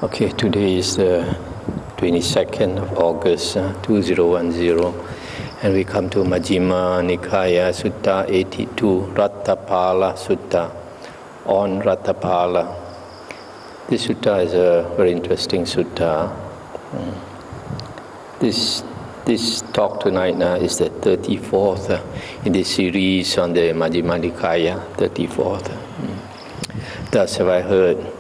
Okay, today is the 22nd of August 2010, and we come to Majjhima Nikaya Sutta 82, Ratthapala Sutta, on Ratthapala. This sutta is a very interesting sutta. This talk tonight is the 34th in this series on the Majjhima Nikaya, 34th. Thus have I heard.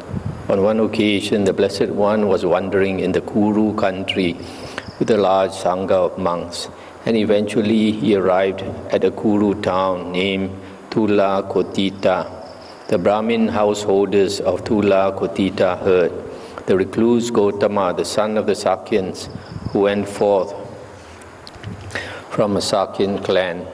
On one occasion, the Blessed One was wandering in the Kuru country with a large sangha of monks, and eventually he arrived at a Kuru town named Thula Kotita. The Brahmin householders of Thula Kotita heard the recluse Gotama, the son of the Sakyans, who went forth from a Sakyan clan,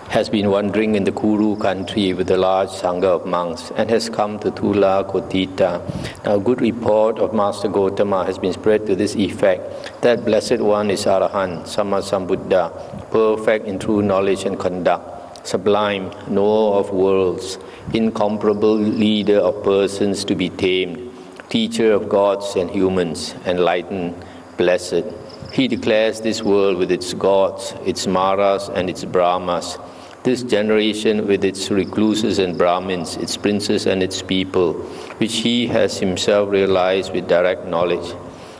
has been wandering in the Kuru country with a large sangha of monks and has come to Thula Kotita. Now, a good report of Master Gotama has been spread to this effect: that Blessed One is Arahant, Sammasambuddha, perfect in true knowledge and conduct, sublime, knower of worlds, incomparable leader of persons to be tamed, teacher of gods and humans, enlightened, blessed. He declares this world with its gods, its maras and its brahmas, this generation with its recluses and Brahmins, its princes and its people, which he has himself realized with direct knowledge.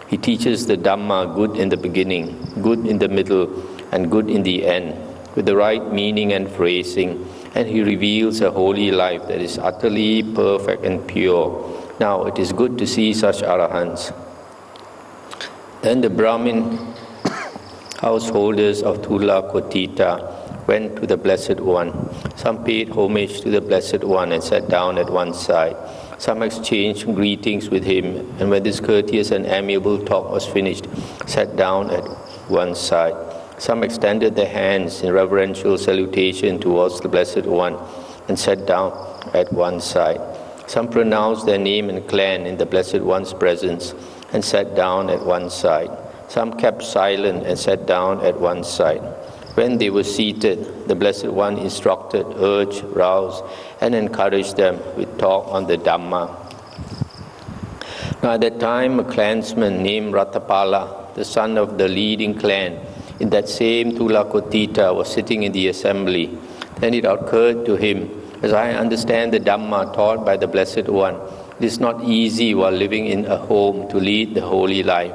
He teaches the Dhamma, good in the beginning, good in the middle, and good in the end, with the right meaning and phrasing, and he reveals a holy life that is utterly perfect and pure. Now, it is good to see such arahants. Then the Brahmin householders of Thula Kotita went to the Blessed One. Some paid homage to the Blessed One and sat down at one side. Some exchanged greetings with him, and when this courteous and amiable talk was finished, sat down at one side. Some extended their hands in reverential salutation towards the Blessed One and sat down at one side. Some pronounced their name and clan in the Blessed One's presence and sat down at one side. Some kept silent and sat down at one side. When they were seated, the Blessed One instructed, urged, roused, and encouraged them with talk on the Dhamma. Now at that time, a clansman named Ratthapala, the son of the leading clan in that same Thula Kotita, was sitting in the assembly. Then it occurred to him, as I understand the Dhamma taught by the Blessed One, it is not easy while living in a home to lead the holy life,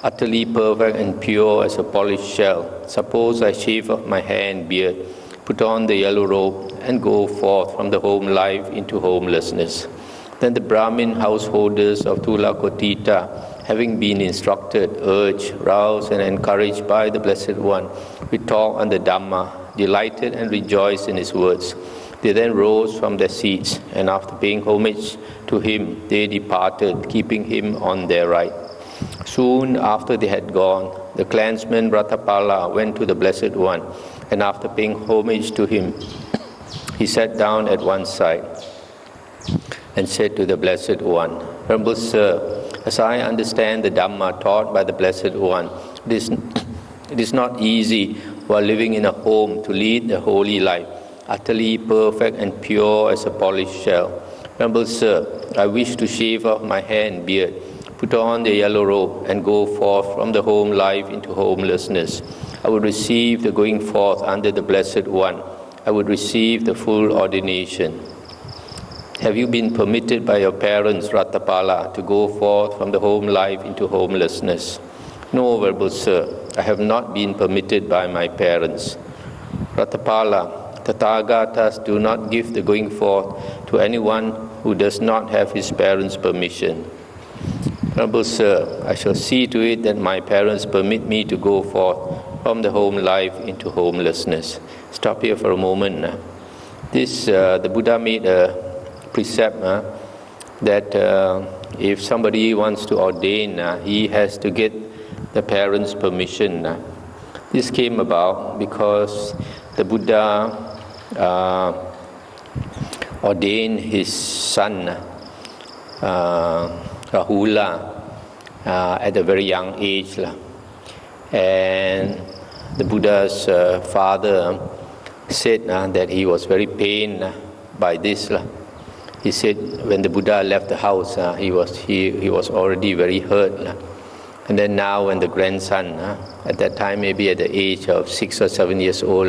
utterly perfect and pure as a polished shell. Suppose I shave off my hair and beard, put on the yellow robe, and go forth from the home life into homelessness. Then the Brahmin householders of Thula Kotita, having been instructed, urged, roused, and encouraged by the Blessed One with talk on the Dhamma, delighted and rejoiced in his words. They then rose from their seats, and after paying homage to him, they departed, keeping him on their right. Soon after they had gone, the clansman Ratthapala went to the Blessed One, and after paying homage to him, he sat down at one side and said to the Blessed One, Venerable Sir, as I understand the Dhamma taught by the Blessed One, it is not easy while living in a home to lead the holy life, utterly perfect and pure as a polished shell. Venerable Sir, I wish to shave off my hair and beard, put on the yellow robe, and go forth from the home life into homelessness. I would receive the going forth under the Blessed One. I would receive the full ordination. Have you been permitted by your parents, Ratthapala, to go forth from the home life into homelessness? No, Venerable Sir, I have not been permitted by my parents. Ratthapala, Tathagatas do not give the going forth to anyone who does not have his parents' permission. Venerable Sir, I shall see to it that my parents permit me to go forth from the home life into homelessness. Stop here for a moment. The Buddha made a precept that if somebody wants to ordain, he has to get the parents' permission. This came about because the Buddha ordained his son Rahula at a very young age, and the Buddha's father said that he was very pained by this, he said when the Buddha left the house, he was already very hurt. And then now when the grandson, at that time maybe at the age of 6 or 7 years old,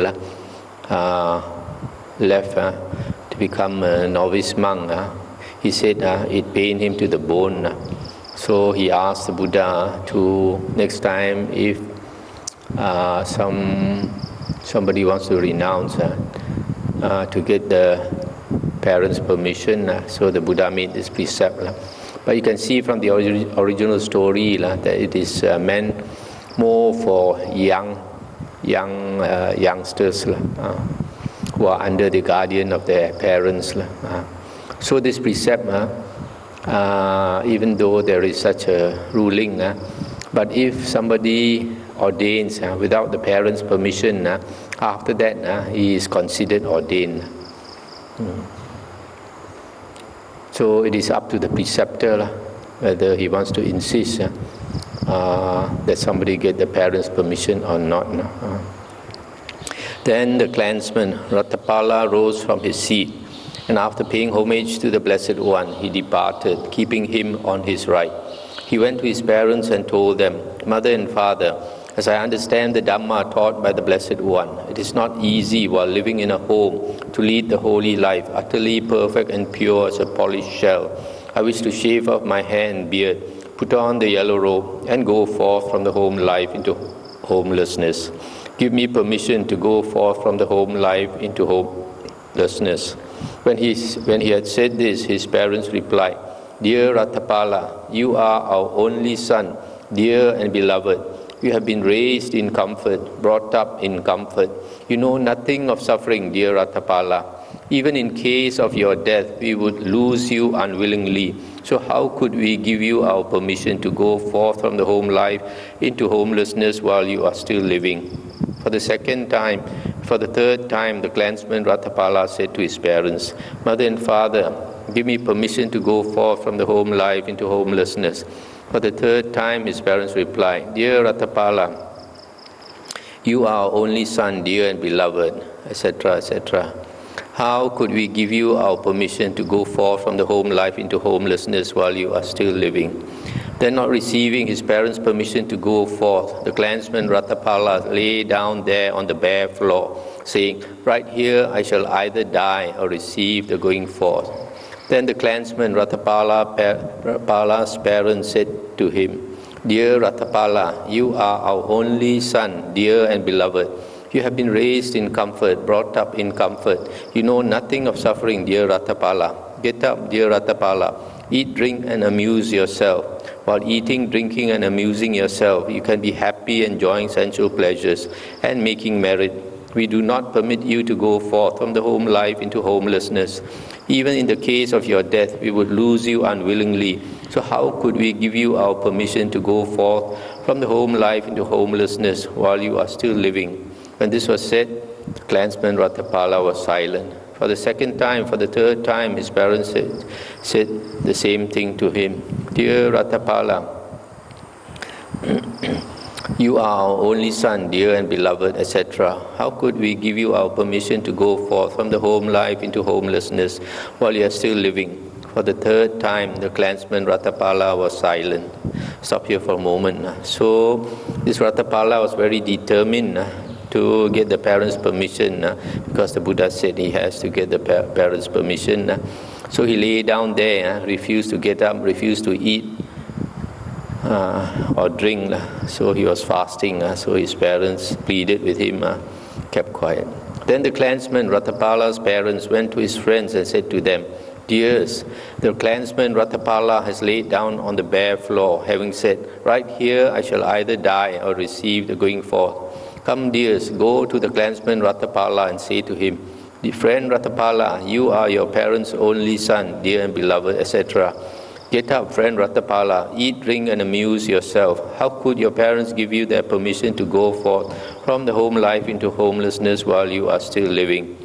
left to become a novice monk, he said it pained him to the bone. So he asked the Buddha to, next time if somebody wants to renounce, to get the parents' permission. So the Buddha made this precept. But you can see from the original story that it is meant more for youngsters who are under the guardian of their parents. So this precept, even though there is such a ruling, but if somebody ordains without the parents' permission, after that he is considered ordained. So it is up to the preceptor whether he wants to insist that somebody get the parents' permission or not. Then the clansman Ratthapala rose from his seat, and after paying homage to the Blessed One, he departed, keeping him on his right. He went to his parents and told them, "Mother and father, as I understand the Dhamma taught by the Blessed One, it is not easy while living in a home to lead the holy life, utterly perfect and pure as a polished shell. I wish to shave off my hair and beard, put on the yellow robe, and go forth from the home life into homelessness. Give me permission to go forth from the home life into homelessness." When he had said this, his parents replied, "Dear Ratthapala, you are our only son, dear and beloved. You have been raised in comfort, brought up in comfort. You know nothing of suffering, dear Ratthapala. Even in case of your death, we would lose you unwillingly. So how could we give you our permission to go forth from the home life into homelessness while you are still living?" For the third time, the clansman Ratthapala said to his parents, "Mother and father, give me permission to go forth from the home life into homelessness." For the third time, his parents replied, "Dear Ratthapala, you are our only son, dear and beloved," etc., etc. "How could we give you our permission to go forth from the home life into homelessness while you are still living?" Then, not receiving his parents' permission to go forth, the clansman Ratthapala lay down there on the bare floor, saying, "Right here I shall either die or receive the going forth." Then the clansman Ratthapala's parents said to him, "Dear Ratthapala, you are our only son, dear and beloved. You have been raised in comfort, brought up in comfort. You know nothing of suffering, dear Ratthapala. Get up, dear Ratthapala. Eat, drink, and amuse yourself. While eating, drinking, and amusing yourself, you can be happy, enjoying sensual pleasures, and making merit. We do not permit you to go forth from the home life into homelessness. Even in the case of your death, we would lose you unwillingly. So how could we give you our permission to go forth from the home life into homelessness while you are still living?" When this was said, the clansman Ratthapala was silent. For the second time, for the third time, his parents said the same thing to him. "Dear Ratthapala, you are our only son, dear and beloved, etc. How could we give you our permission to go forth from the home life into homelessness while you are still living?" For the third time, the clansman Ratthapala was silent. Stop here for a moment. So, this Ratthapala was very determined to get the parents' permission because the Buddha said he has to get the parents' permission. So he lay down there, refused to get up, refused to eat or drink. So he was fasting. So his parents pleaded with him, kept quiet. Then the clansman Ratthapala's parents went to his friends and said to them, "Dears, the clansman Ratthapala has laid down on the bare floor, having said, 'Right here I shall either die or receive the going forth.' Come, dears, go to the clansman Ratthapala and say to him, 'Friend Ratthapala, you are your parents' only son, dear and beloved, etc. Get up, friend Ratthapala, eat, drink, and amuse yourself. How could your parents give you their permission to go forth from the home life into homelessness while you are still living?'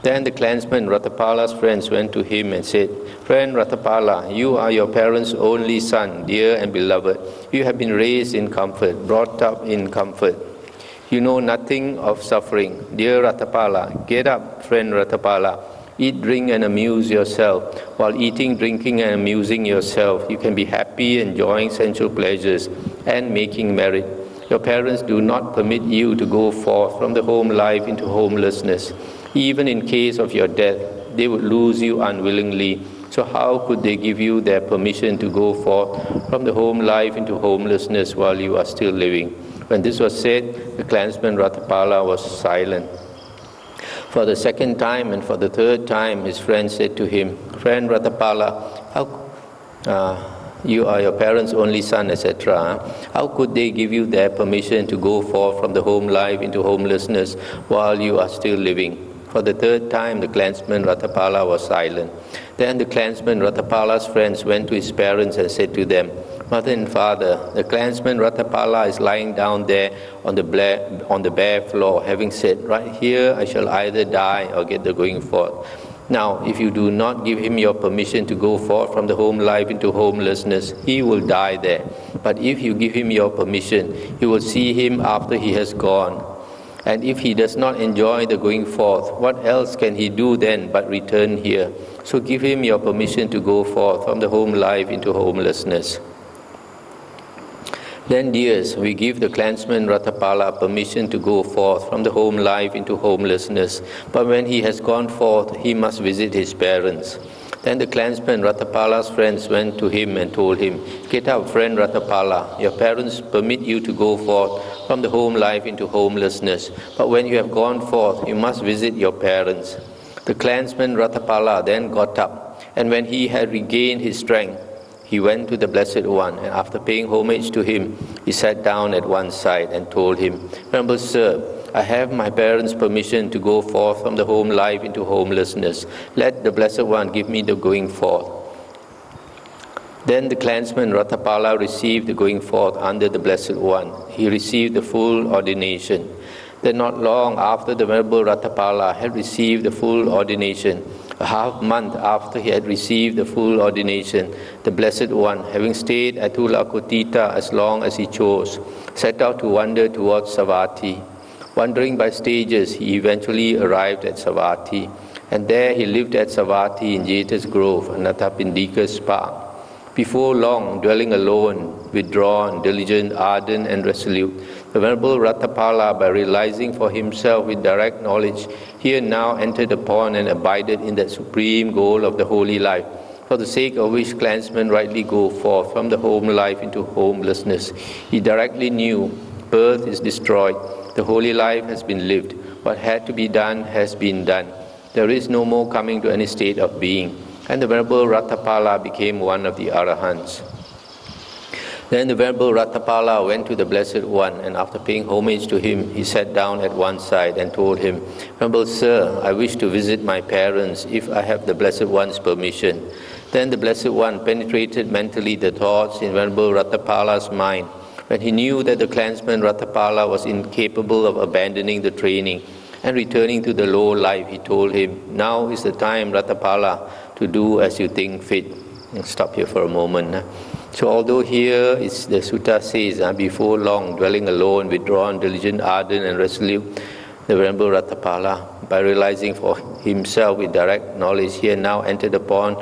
Then the clansman Ratthapala's friends went to him and said, 'Friend Ratthapala, you are your parents' only son, dear and beloved. You have been raised in comfort, brought up in comfort. You know nothing of suffering. Dear Ratthapala, get up, friend Ratthapala. Eat, drink, and amuse yourself. While eating, drinking, and amusing yourself, you can be happy, enjoying sensual pleasures, and making merry. Your parents do not permit you to go forth from the home life into homelessness. Even in case of your death, they would lose you unwillingly. So how could they give you their permission to go forth from the home life into homelessness while you are still living? When this was said, the clansman Ratthapala was silent. For the second time and for the third time, his friend said to him, "Friend Ratthapala, you are your parents' only son, etc. How could they give you their permission to go forth from the home life into homelessness while you are still living?" For the third time, the clansman Ratthapala was silent. Then the clansman Ratthapala's friends went to his parents and said to them, "Mother and father, the clansman Ratthapala is lying down there on the bare floor, having said, 'Right here I shall either die or get the going forth.' Now, if you do not give him your permission to go forth from the home life into homelessness, he will die there. But if you give him your permission, you will see him after he has gone. And if he does not enjoy the going forth, what else can he do then but return here? So give him your permission to go forth from the home life into homelessness." Then, dears, we give the clansman Ratthapala permission to go forth from the home life into homelessness, but when he has gone forth, he must visit his parents. Then the clansman Ratthapala's friends went to him and told him, "Get up, friend Ratthapala, your parents permit you to go forth from the home life into homelessness, but when you have gone forth, you must visit your parents." The clansman Ratthapala then got up, and when he had regained his strength, he went to the Blessed One, and after paying homage to him, he sat down at one side and told him, "Venerable Sir, I have my parents' permission to go forth from the home life into homelessness. Let the Blessed One give me the going forth." Then the clansman Ratthapala received the going forth under the Blessed One. He received the full ordination. Then not long after the Venerable Ratthapala had received the full ordination, a half month after he had received the full ordination, the Blessed One, having stayed at Tulakotita as long as he chose, set out to wander towards Savatthi. Wandering by stages, he eventually arrived at Savatthi, and there he lived at Savatthi in Jeta's Grove, Anathapindika's park. Before long, dwelling alone, withdrawn, diligent, ardent, and resolute, the Venerable Ratthapala, by realizing for himself with direct knowledge, here now entered upon and abided in that supreme goal of the holy life, for the sake of which clansmen rightly go forth from the home life into homelessness. He directly knew birth is destroyed, the holy life has been lived, what had to be done has been done. There is no more coming to any state of being. And the Venerable Ratthapala became one of the Arahants. Then the Venerable Ratthapala went to the Blessed One, and after paying homage to him, he sat down at one side and told him, "Venerable Sir, I wish to visit my parents if I have the Blessed One's permission." Then the Blessed One penetrated mentally the thoughts in Venerable Ratthapala's mind. When he knew that the clansman Ratthapala was incapable of abandoning the training and returning to the low life, he told him, "Now is the time, Ratthapala, to do as you think fit." I'll stop here for a moment. So although here the Sutta says, before long, dwelling alone, withdrawn, diligent, ardent, and resolute, the Venerable Ratthapala, by realizing for himself with direct knowledge, here now entered upon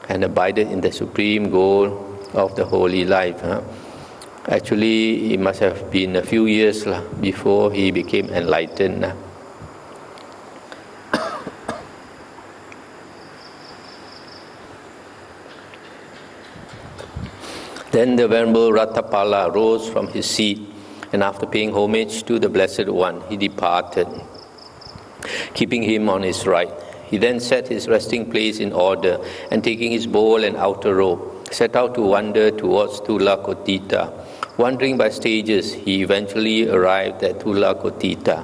and abided in the supreme goal of the holy life. Actually, it must have been a few years before he became enlightened. Then the Venerable Ratthapala rose from his seat, and after paying homage to the Blessed One, he departed, keeping him on his right. He then set his resting place in order, and taking his bowl and outer robe, set out to wander towards Tulakotita. Wandering by stages, he eventually arrived at Tulakotita.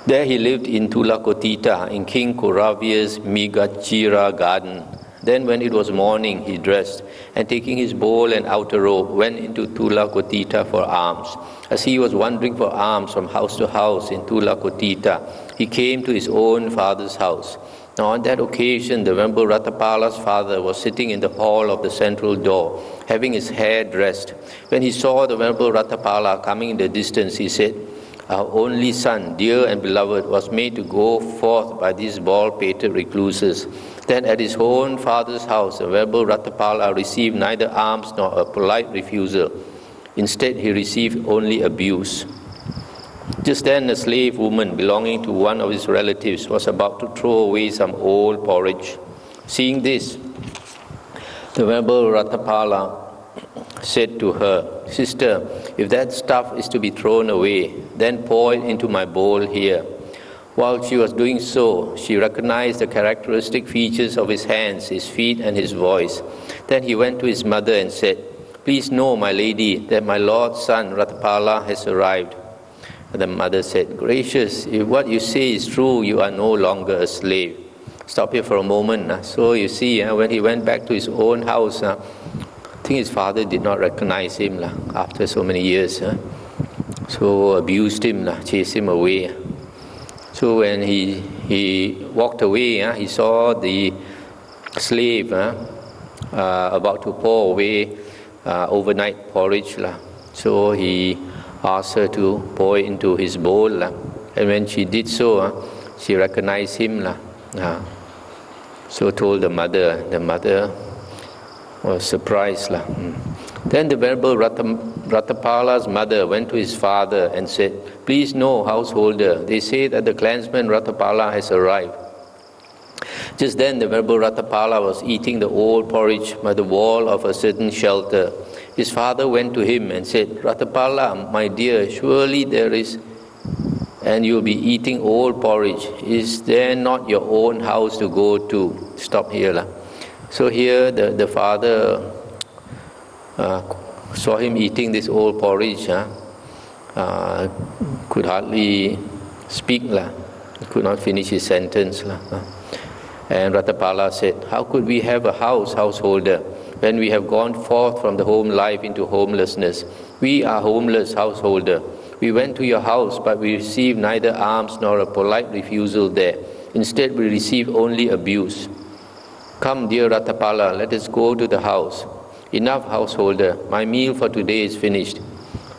There he lived in Tulakotita, in King Koravia's Migachira garden. Then when it was morning, he dressed, and taking his bowl and outer robe, went into Tulakotita for alms. As he was wandering for alms from house to house in Tulakotita, he came to his own father's house. Now on that occasion, the Venerable Ratthapala's father was sitting in the hall of the central door, having his hair dressed. When he saw the Venerable Ratthapala coming in the distance, he said, our only son, dear and beloved, was made to go forth by these bald-pated recluses. Then at his own father's house, the venerable Ratthapala received neither alms nor a polite refusal. Instead, he received only abuse. Just then, a slave woman belonging to one of his relatives was about to throw away some old porridge. Seeing this, the venerable Ratthapala said to her, "Sister, if that stuff is to be thrown away, then pour it into my bowl here." While she was doing so, she recognized the characteristic features of his hands, his feet, and his voice. Then he went to his mother and said, "Please know, my lady, that my lord's son, Ratthapala, has arrived." The mother said, "Gracious, if what you say is true, you are no longer a slave." Stop here for a moment. So you see, when he went back to his own house, I think his father did not recognize him after so many years. So abused him, chased him away. So when he walked away, he saw the slave about to pour away overnight porridge. So he asked her to pour it into his bowl. And when she did so, she recognized him. So told the mother. The mother was surprised. Then the venerable Ratthapala's mother went to his father and said, "Please know, householder, they say that the clansman Ratthapala has arrived." Just then the venerable Ratthapala was eating the old porridge by the wall of a certain shelter. His father went to him and said, "Ratthapala, my dear, surely there is, and you'll be eating old porridge. Is there not your own house to go to?" Stop here. So here the father saw him eating this old porridge, could hardly speak, could not finish his sentence. And Ratthapala said, "How could we have a house, householder, when we have gone forth from the home life into homelessness? We are homeless, householder. We went to your house, but we received neither alms nor a polite refusal there. Instead, we received only abuse. Come, dear Ratthapala, let us go to the house." "Enough, householder, my meal for today is finished."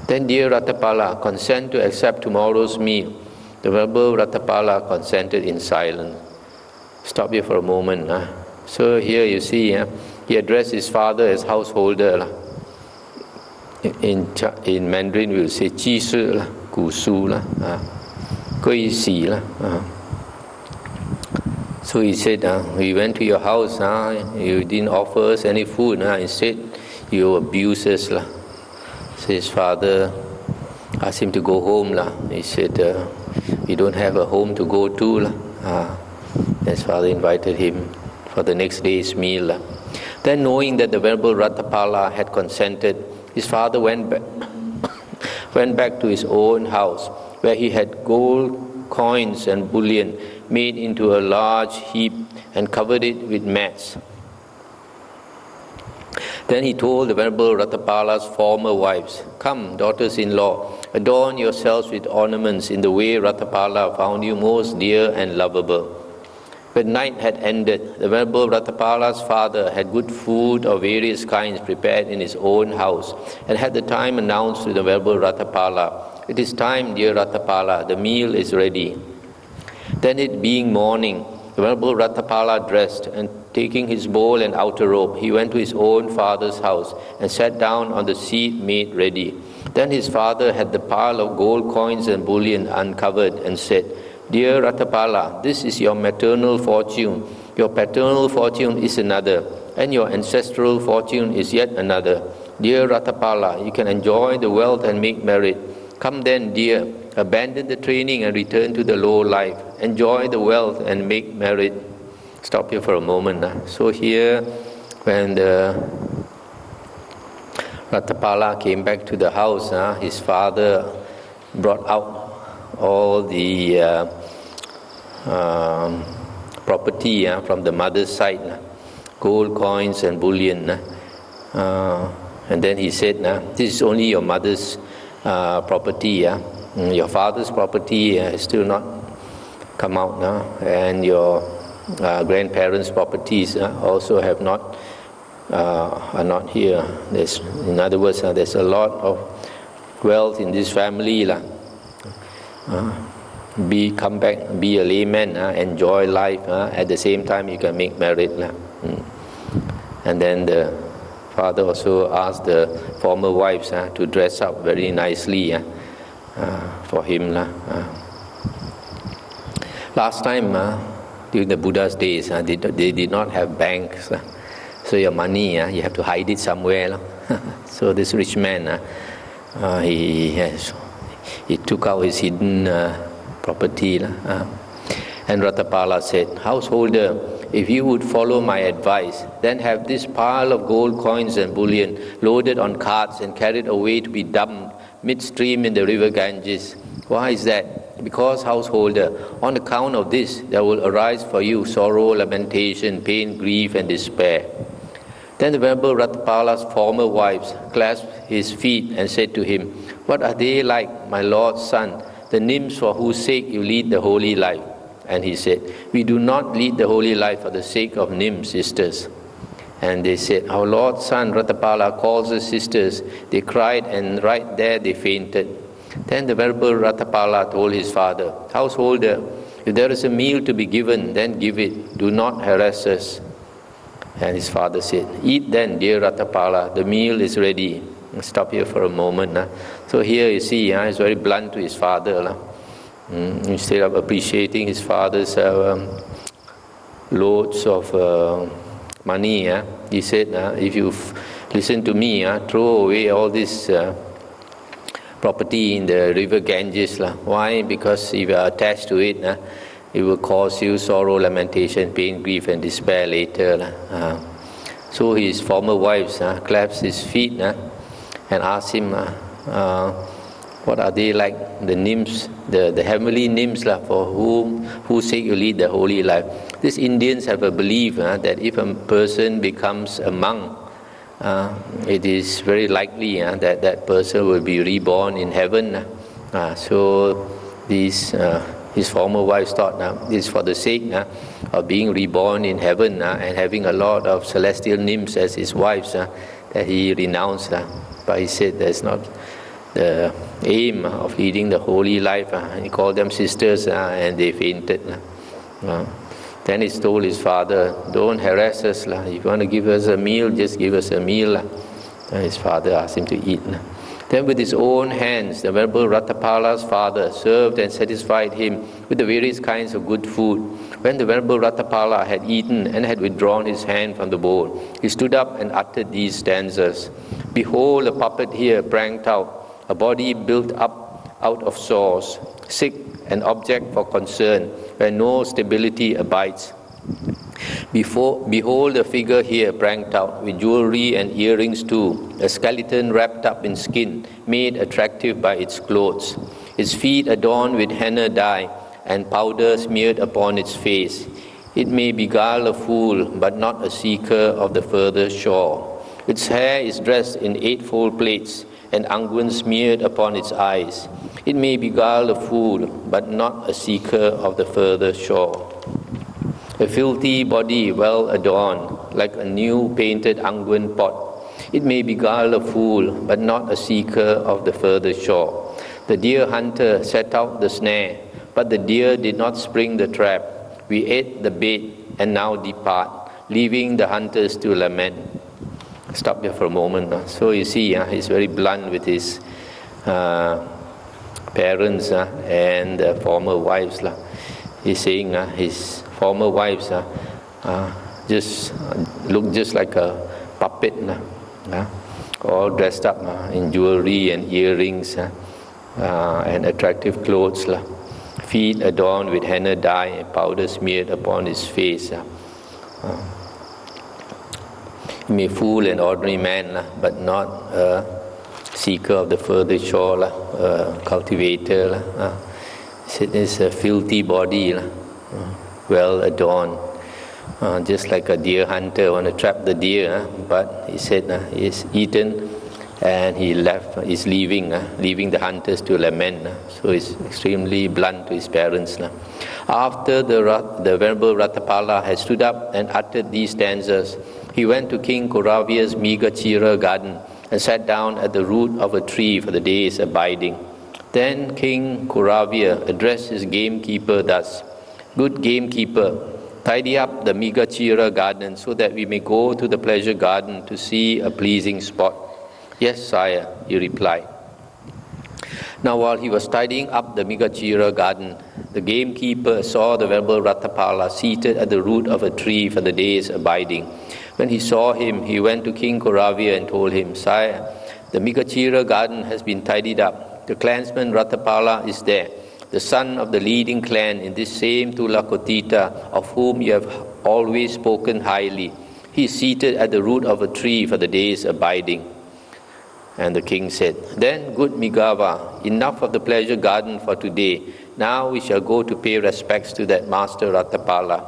"Then, dear Ratthapala, consent to accept tomorrow's meal." The venerable Ratthapala consented in silence. Stop here for a moment. So here you see, he addressed his father as householder. In Mandarin we will say "Ji shi gu su gui xi." So he said, "We went to your house, you didn't offer us any food, instead you abused us." So his father asked him to go home. He said, "We don't have a home to go to." His father invited him for the next day's meal. Then, knowing that the venerable Ratthapala had consented, his father went back to his own house, where he had gold coins and bullion made into a large heap and covered it with mats. Then he told the venerable Ratthapala's former wives, "Come, daughters-in-law, adorn yourselves with ornaments in the way Ratthapala found you most dear and lovable." When night had ended, the venerable Ratthapala's father had good food of various kinds prepared in his own house, and had the time announced to the venerable Ratthapala, "It is time, dear Ratthapala, the meal is ready." Then, it being morning, the venerable Ratthapala dressed, and taking his bowl and outer robe, he went to his own father's house and sat down on the seat made ready. Then his father had the pile of gold coins and bullion uncovered and said, "Dear Ratthapala, this is your maternal fortune. Your paternal fortune is another, and your ancestral fortune is yet another. Dear Ratthapala, you can enjoy the wealth and make merit. Come then, dear, abandon the training and return to the low life. Enjoy the wealth and make merit." Stop here for a moment. So here, when the Ratthapala came back to the house, his father brought out all the property from the mother's side, gold coins and bullion. And then he said, "This is only your mother's property. Your father's property has still not come out, and your grandparents' properties also have not are not here. In other words, there's a lot of wealth in this family. Come back, be a layman, enjoy life. At the same time, you can make merit. And then the father also asked the former wives to dress up very nicely for him. Last time, during the Buddha's days, they did not have banks. So your money, you have to hide it somewhere. So this rich man, he took out his hidden property. And Ratthapala said, "Householder, if you would follow my advice, then have this pile of gold coins and bullion loaded on carts and carried away to be dumped midstream in the river Ganges." Why is that? Because, householder, on account of this, there will arise for you sorrow, lamentation, pain, grief, and despair. Then the Venerable Ratthapala's former wives clasped his feet and said to him, "What are they like, my Lord's son, the nymphs for whose sake you lead the holy life?" And he said, "We do not lead the holy life for the sake of nymphs, sisters." And they said, "Our Lord's son Ratthapala calls us sisters." They cried, and right there they fainted. Then the Venerable Ratthapala told his father, "Householder, if there is a meal to be given, then give it. Do not harass us." And his father said, "Eat then, dear Ratthapala, the meal is ready." Stop here for a moment. So here you see, he's very blunt to his father. Instead of appreciating his father's loads of money, he said, "If you listen to me, throw away all this property in the river Ganges." Why? Because if you are attached to it, it will cause you sorrow, lamentation, pain, grief, and despair later. So his former wives clasped his feet and asked him, "What are they like, the nymphs, the heavenly nymphs for whose sake you lead the holy life?" These Indians have a belief that if a person becomes a monk, it is very likely that that person will be reborn in heaven. So his former wives thought this is for the sake of being reborn in heaven and having a lot of celestial nymphs as his wives that he renounced. But he said that's not the aim of leading the holy life. He called them sisters and they fainted. Then he told his father, "Don't harass us. If you want to give us a meal, just give us a meal." And his father asked him to eat. Then with his own hands, the Venerable Ratthapala's father served and satisfied him with the various kinds of good food. When the Venerable Ratthapala had eaten and had withdrawn his hand from the bowl, he stood up and uttered these stanzas. "Behold, a puppet here pranked out, a body built up out of sores, sick, an object for concern, where no stability abides. Behold a figure here pranked out, with jewelry and earrings too, a skeleton wrapped up in skin, made attractive by its clothes, its feet adorned with henna dye, and powder smeared upon its face. It may beguile a fool, but not a seeker of the further shore. Its hair is dressed in eightfold plaits, and unguent smeared upon its eyes. It may beguile a fool, but not a seeker of the further shore. A filthy body well adorned, like a new painted unguent pot. It may beguile a fool, but not a seeker of the further shore. The deer hunter set out the snare, but the deer did not spring the trap. We ate the bait and now depart, leaving the hunters to lament." Stop here for a moment. So you see, he's very blunt with his parents and former wives. He's saying his former wives just look just like a puppet, all dressed up in jewelry and earrings and attractive clothes, feet adorned with henna dye and powder smeared upon his face. He may fool an ordinary man, but not a seeker of the further shore, cultivator. It's a filthy body, well adorned, just like a deer hunter want to trap the deer, but he said he's eaten and he left. He's leaving the hunters to lament. So he's extremely blunt to his parents. After the Venerable Ratthapala had stood up and uttered these stanzas, he went to King Koravia's Megachira garden and sat down at the root of a tree for the day's abiding. Then King Kuravya addressed his gamekeeper thus, "Good gamekeeper, tidy up the Migachira garden so that we may go to the pleasure garden to see a pleasing spot." "Yes, sire," he replied. Now while he was tidying up the Migachira garden, the gamekeeper saw the Venerable Ratthapala seated at the root of a tree for the day's abiding. When he saw him, he went to King Kuravya and told him, "Sire, the Migachira garden has been tidied up. The clansman Ratthapala is there, the son of the leading clan in this same Tulakotita, of whom you have always spoken highly. He is seated at the root of a tree for the day's abiding." And the king said, "Then, good Migava, enough of the pleasure garden for today. Now we shall go to pay respects to that master Ratthapala."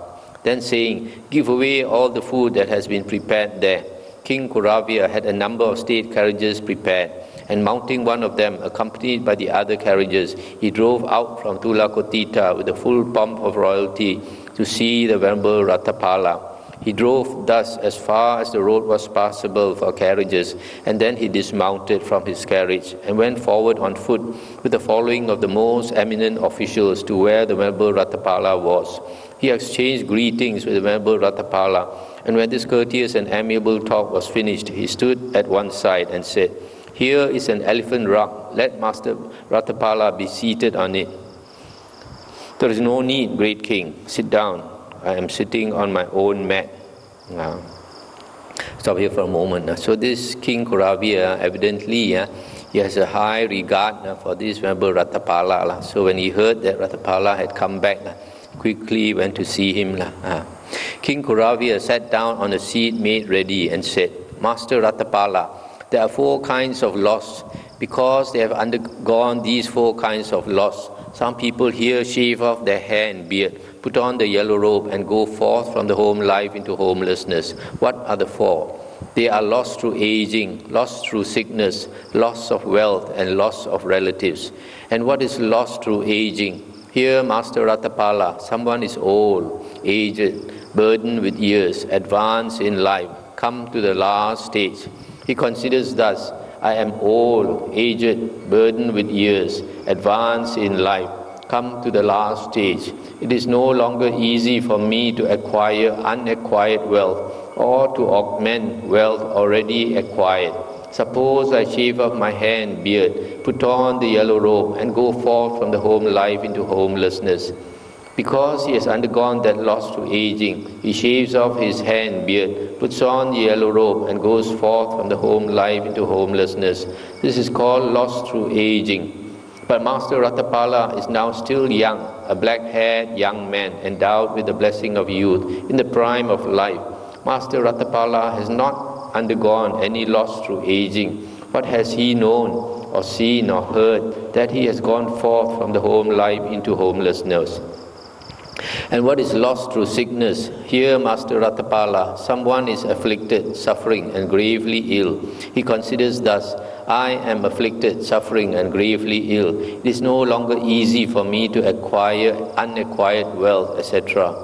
Then saying, "Give away all the food that has been prepared there." King Kuravya had a number of state carriages prepared, and mounting one of them, accompanied by the other carriages, he drove out from Tulakotita with the full pomp of royalty to see the Venerable Ratthapala. He drove thus as far as the road was passable for carriages, and then he dismounted from his carriage and went forward on foot with the following of the most eminent officials to where the Venerable Ratthapala was. He exchanged greetings with the Venerable Ratthapala, and when this courteous and amiable talk was finished, he stood at one side and said, "Here is an elephant rug. Let Master Ratthapala be seated on it." "There is no need, great king. Sit down. I am sitting on my own mat." Stop here for a moment. So this King Kuravya, evidently, he has a high regard for this Venerable Ratthapala. So when he heard that Ratthapala had come back, quickly went to see him. King Kuravya sat down on a seat made ready and said, "Master Ratthapala, there are 4 kinds of loss. Because they have undergone these 4 kinds of loss, some people here shave off their hair and beard, put on the yellow robe, and go forth from the home life into homelessness. What are the 4? They are lost through aging, lost through sickness, loss of wealth, and loss of relatives. And what is lost through aging? Here, Master Ratthapala, someone is old, aged, burdened with years, advanced in life, come to the last stage. He considers thus, I am old, aged, burdened with years, advanced in life, come to the last stage. It is no longer easy for me to acquire unacquired wealth or to augment wealth already acquired. Suppose I shave off my hair and beard, put on the yellow robe, and go forth from the home life into homelessness. Because he has undergone that loss through aging, he shaves off his hair and beard, puts on the yellow robe, and goes forth from the home life into homelessness. This is called loss through aging. But Master Ratthapala is now still young, a black-haired young man, endowed with the blessing of youth, in the prime of life. Master Ratthapala has not undergone any loss through aging. What has he known or seen or heard that he has gone forth from the home life into homelessness? And what is lost through sickness? Here, Master Ratthapala, someone is afflicted, suffering, and gravely ill. He considers thus, I am afflicted, suffering, and gravely ill. It is no longer easy for me to acquire unacquired wealth, etc.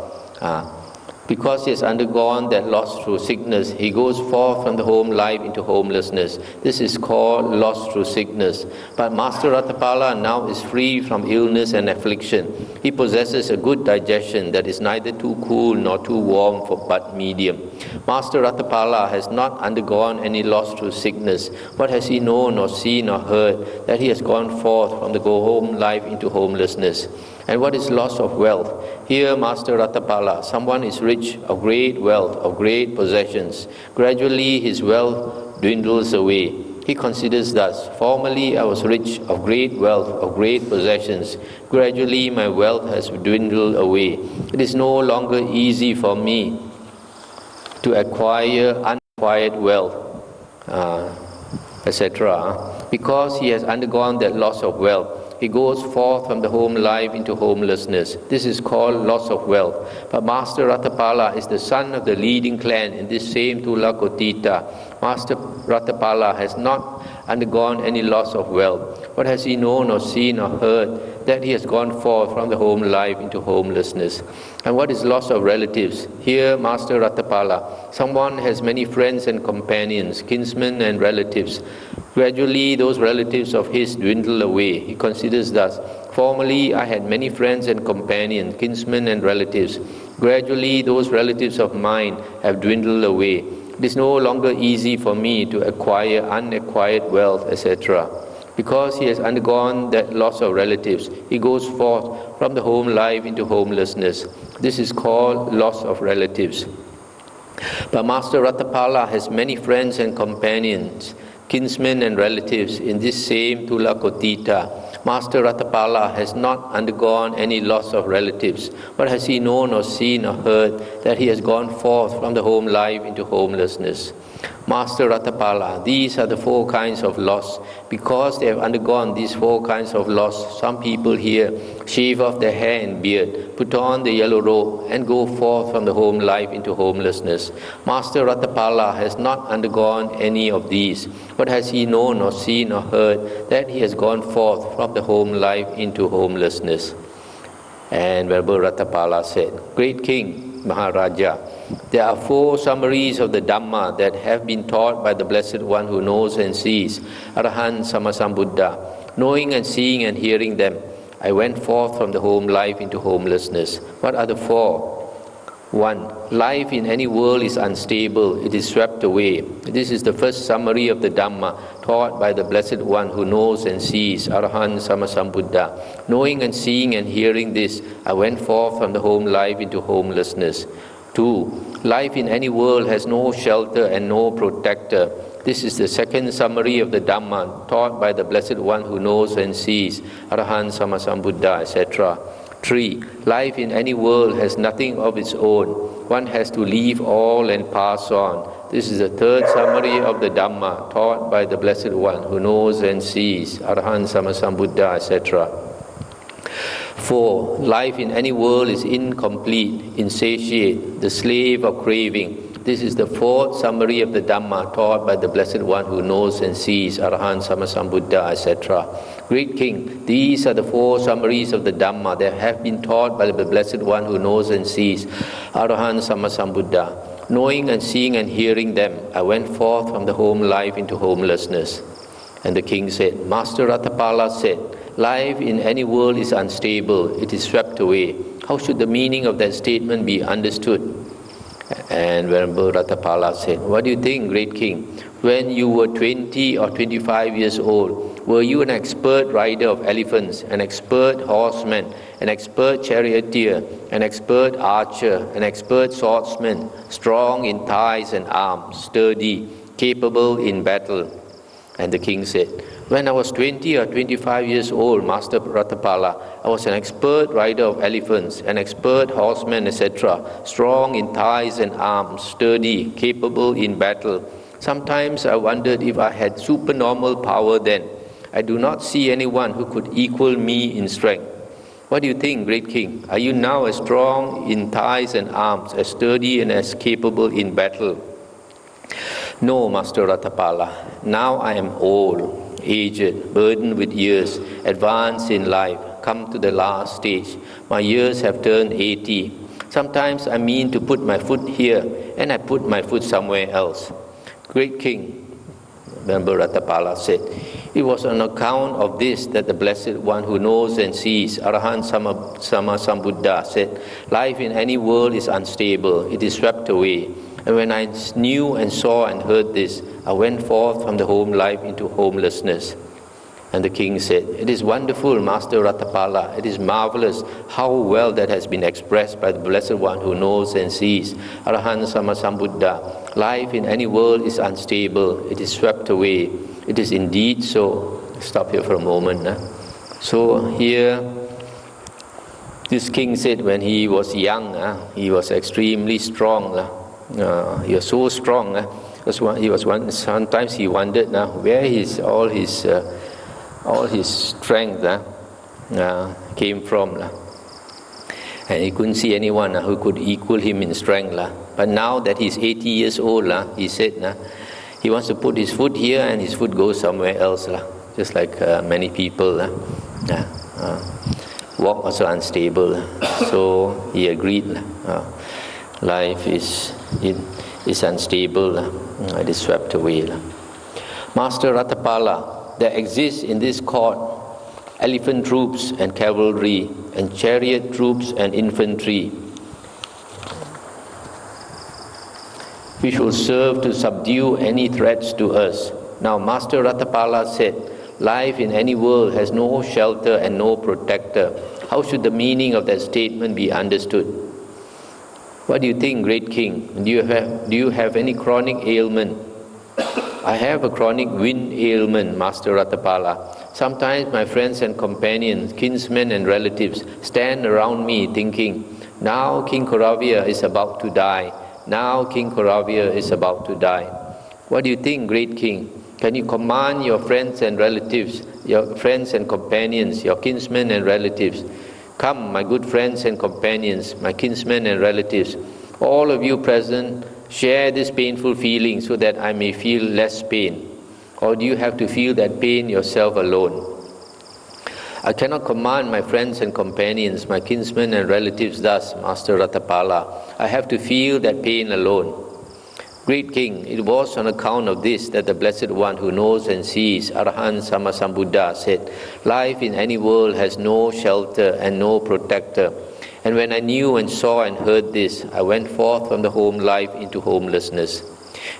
Because he has undergone that loss through sickness, he goes forth from the home life into homelessness. This is called loss through sickness. But Master Ratthapala now is free from illness and affliction. He possesses a good digestion that is neither too cool nor too warm but medium. Master Ratthapala has not undergone any loss through sickness. What has he known or seen or heard that he has gone forth from the home life into homelessness? And what is loss of wealth? Here, Master Ratthapala, someone is rich, of great wealth, of great possessions. Gradually, his wealth dwindles away. He considers thus, formerly I was rich, of great wealth, of great possessions. Gradually, my wealth has dwindled away. It is no longer easy for me to acquire unacquired wealth, etc. Because he has undergone that loss of wealth. He goes forth from the home life into homelessness. This is called loss of wealth. But Master Ratthapala is the son of the leading clan in this same Tulakotita. Master Ratthapala has not undergone any loss of wealth. What has he known or seen or heard that he has gone forth from the home life into homelessness. And what is loss of relatives? Here, Master Ratthapala, someone has many friends and companions, kinsmen and relatives. Gradually, those relatives of his dwindle away. He considers thus, formerly I had many friends and companions, kinsmen and relatives. Gradually, those relatives of mine have dwindled away. It is no longer easy for me to acquire unacquired wealth, etc. Because he has undergone that loss of relatives, he goes forth from the home life into homelessness. This is called loss of relatives. But Master Ratthapala has many friends and companions, kinsmen and relatives in this same Tulakotita. Master Ratthapala has not undergone any loss of relatives, but has he known or seen or heard that he has gone forth from the home life into homelessness? Master Ratthapala, these are the 4 kinds of loss. Because they have undergone these 4 kinds of loss, some people here shave off their hair and beard, put on the yellow robe, and go forth from the home life into homelessness. Master Ratthapala has not undergone any of these, but has he known or seen or heard that he has gone forth from the home life into homelessness? And Venerable Ratthapala said, Great King, Maharaja, there are 4 summaries of the Dhamma that have been taught by the Blessed One who knows and sees, Arahant Sammasambuddha. Knowing and seeing and hearing them, I went forth from the home life into homelessness. What are the 4? 1. Life in any world is unstable, it is swept away. This is the first summary of the Dhamma taught by the Blessed One who knows and sees, Arahant Sammasambuddha. Knowing and seeing and hearing this, I went forth from the home life into homelessness. 2. Life in any world has no shelter and no protector. This is the second summary of the Dhamma taught by the Blessed One who knows and sees, Arahant Sammasambuddha, etc. 3. Life in any world has nothing of its own. One has to leave all and pass on. This is the third summary of the Dhamma taught by the Blessed One who knows and sees, Arahant Sammasambuddha, etc. 4. Life in any world is incomplete, insatiate, the slave of craving. This is the 4th summary of the Dhamma taught by the Blessed One who knows and sees, Arahant Sammasambuddha, etc. Great King, these are the 4 summaries of the Dhamma that have been taught by the Blessed One who knows and sees, Arahant Sammasambuddha. Knowing and seeing and hearing them, I went forth from the home life into homelessness. And the king said, Master Ratthapala said, life in any world is unstable, it is swept away. How should the meaning of that statement be understood? And Venerable Ratthapala said, what do you think, great king? When you were 20 or 25 years old, were you an expert rider of elephants, an expert horseman, an expert charioteer, an expert archer, an expert swordsman, strong in thighs and arms, sturdy, capable in battle? And the king said, when I was 20 or 25 years old, Master Ratthapala, I was an expert rider of elephants, an expert horseman, etc., strong in thighs and arms, sturdy, capable in battle. Sometimes I wondered if I had supernormal power then. I do not see anyone who could equal me in strength. What do you think, great king? Are you now as strong in thighs and arms, as sturdy and as capable in battle? No, Master Ratthapala. Now I am old, aged, burdened with years, advanced in life, come to the last stage. My years have turned 80. Sometimes I mean to put my foot here, and I put my foot somewhere else. Great king, Venerable Ratthapala said, it was on account of this that the Blessed One who knows and sees, Arahant Sammasambuddha, said, life in any world is unstable, it is swept away. And when I knew and saw and heard this, I went forth from the home life into homelessness. And the king said, it is wonderful, Master Ratthapala, it is marvelous how well that has been expressed by the Blessed One who knows and sees, Arahant Sammasambuddha. Life in any world is unstable, it is swept away. It is indeed so. Stop here for a moment. So here, this king said when he was young, he was extremely strong. He was so strong. Sometimes he wondered where all his strength came from. And he couldn't see anyone who could equal him in strength. But now that he's 80 years old, he said he wants to put his foot here and his foot goes somewhere else, just like many people. walk also unstable. So he agreed. Life is unstable. It is swept away. Master Ratthapala, there exists in this court elephant troops and cavalry, and chariot troops and infantry, which will serve to subdue any threats to us. Now Master Ratthapala said, life in any world has no shelter and no protector. How should the meaning of that statement be understood? What do you think, great king? Do you have any chronic ailment? I have a chronic wind ailment, Master Ratthapala. Sometimes my friends and companions, kinsmen and relatives stand around me thinking, now King Koravya is about to die. Now King Koravya is about to die. What do you think, great king? Can you command your friends and relatives, your friends and companions, your kinsmen and relatives? Come, my good friends and companions, my kinsmen and relatives, all of you present, share this painful feeling so that I may feel less pain. Or do you have to feel that pain yourself alone? I cannot command my friends and companions, my kinsmen and relatives thus, Master Ratthapala. I have to feel that pain alone. Great king, it was on account of this that the Blessed One who knows and sees, Arahant Sammasambuddha, said, life in any world has no shelter and no protector. And when I knew and saw and heard this, I went forth from the home life into homelessness.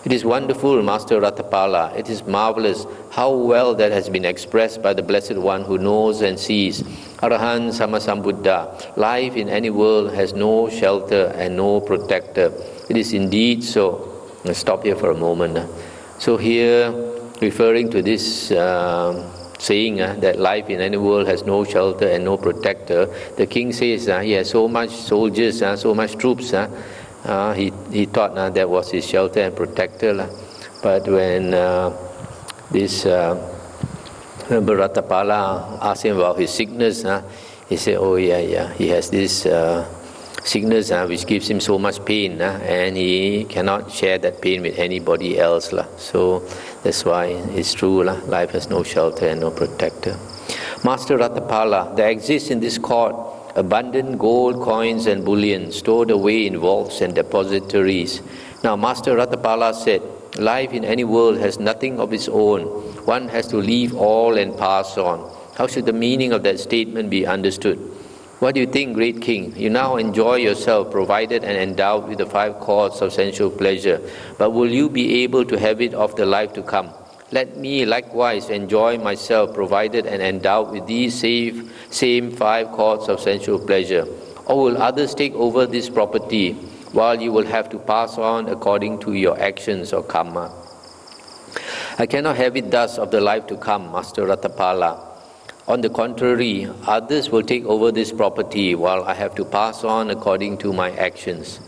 It is wonderful, Master Ratthapala. It is marvelous how well that has been expressed by the Blessed One who knows and sees, Arahant Sammasambuddha. Life in any world has no shelter and no protector. It is indeed so. Let's stop here for a moment. So here, referring to this saying that life in any world has no shelter and no protector, the king says he has so much soldiers, so much troops. He thought that was his shelter and protector. But when this Ratthapala asked him about his sickness, he said, oh yeah, he has this sickness which gives him so much pain, and he cannot share that pain with anybody else. So that's why it's true, life has no shelter and no protector. Master Ratthapala, there exists in this court abundant gold coins and bullion stored away in vaults and depositories. Now Master Ratthapala said, life in any world has nothing of its own. One has to leave all and pass on. How should the meaning of that statement be understood? What do you think, great king? You now enjoy yourself provided and endowed with the 5 chords of sensual pleasure, but will you be able to have it of the life to come? Let me likewise enjoy myself provided and endowed with these same 5 chords of sensual pleasure. Or will others take over this property while you will have to pass on according to your actions or karma? I cannot have it thus of the life to come, Master Ratthapala. On the contrary, others will take over this property while I have to pass on according to my actions.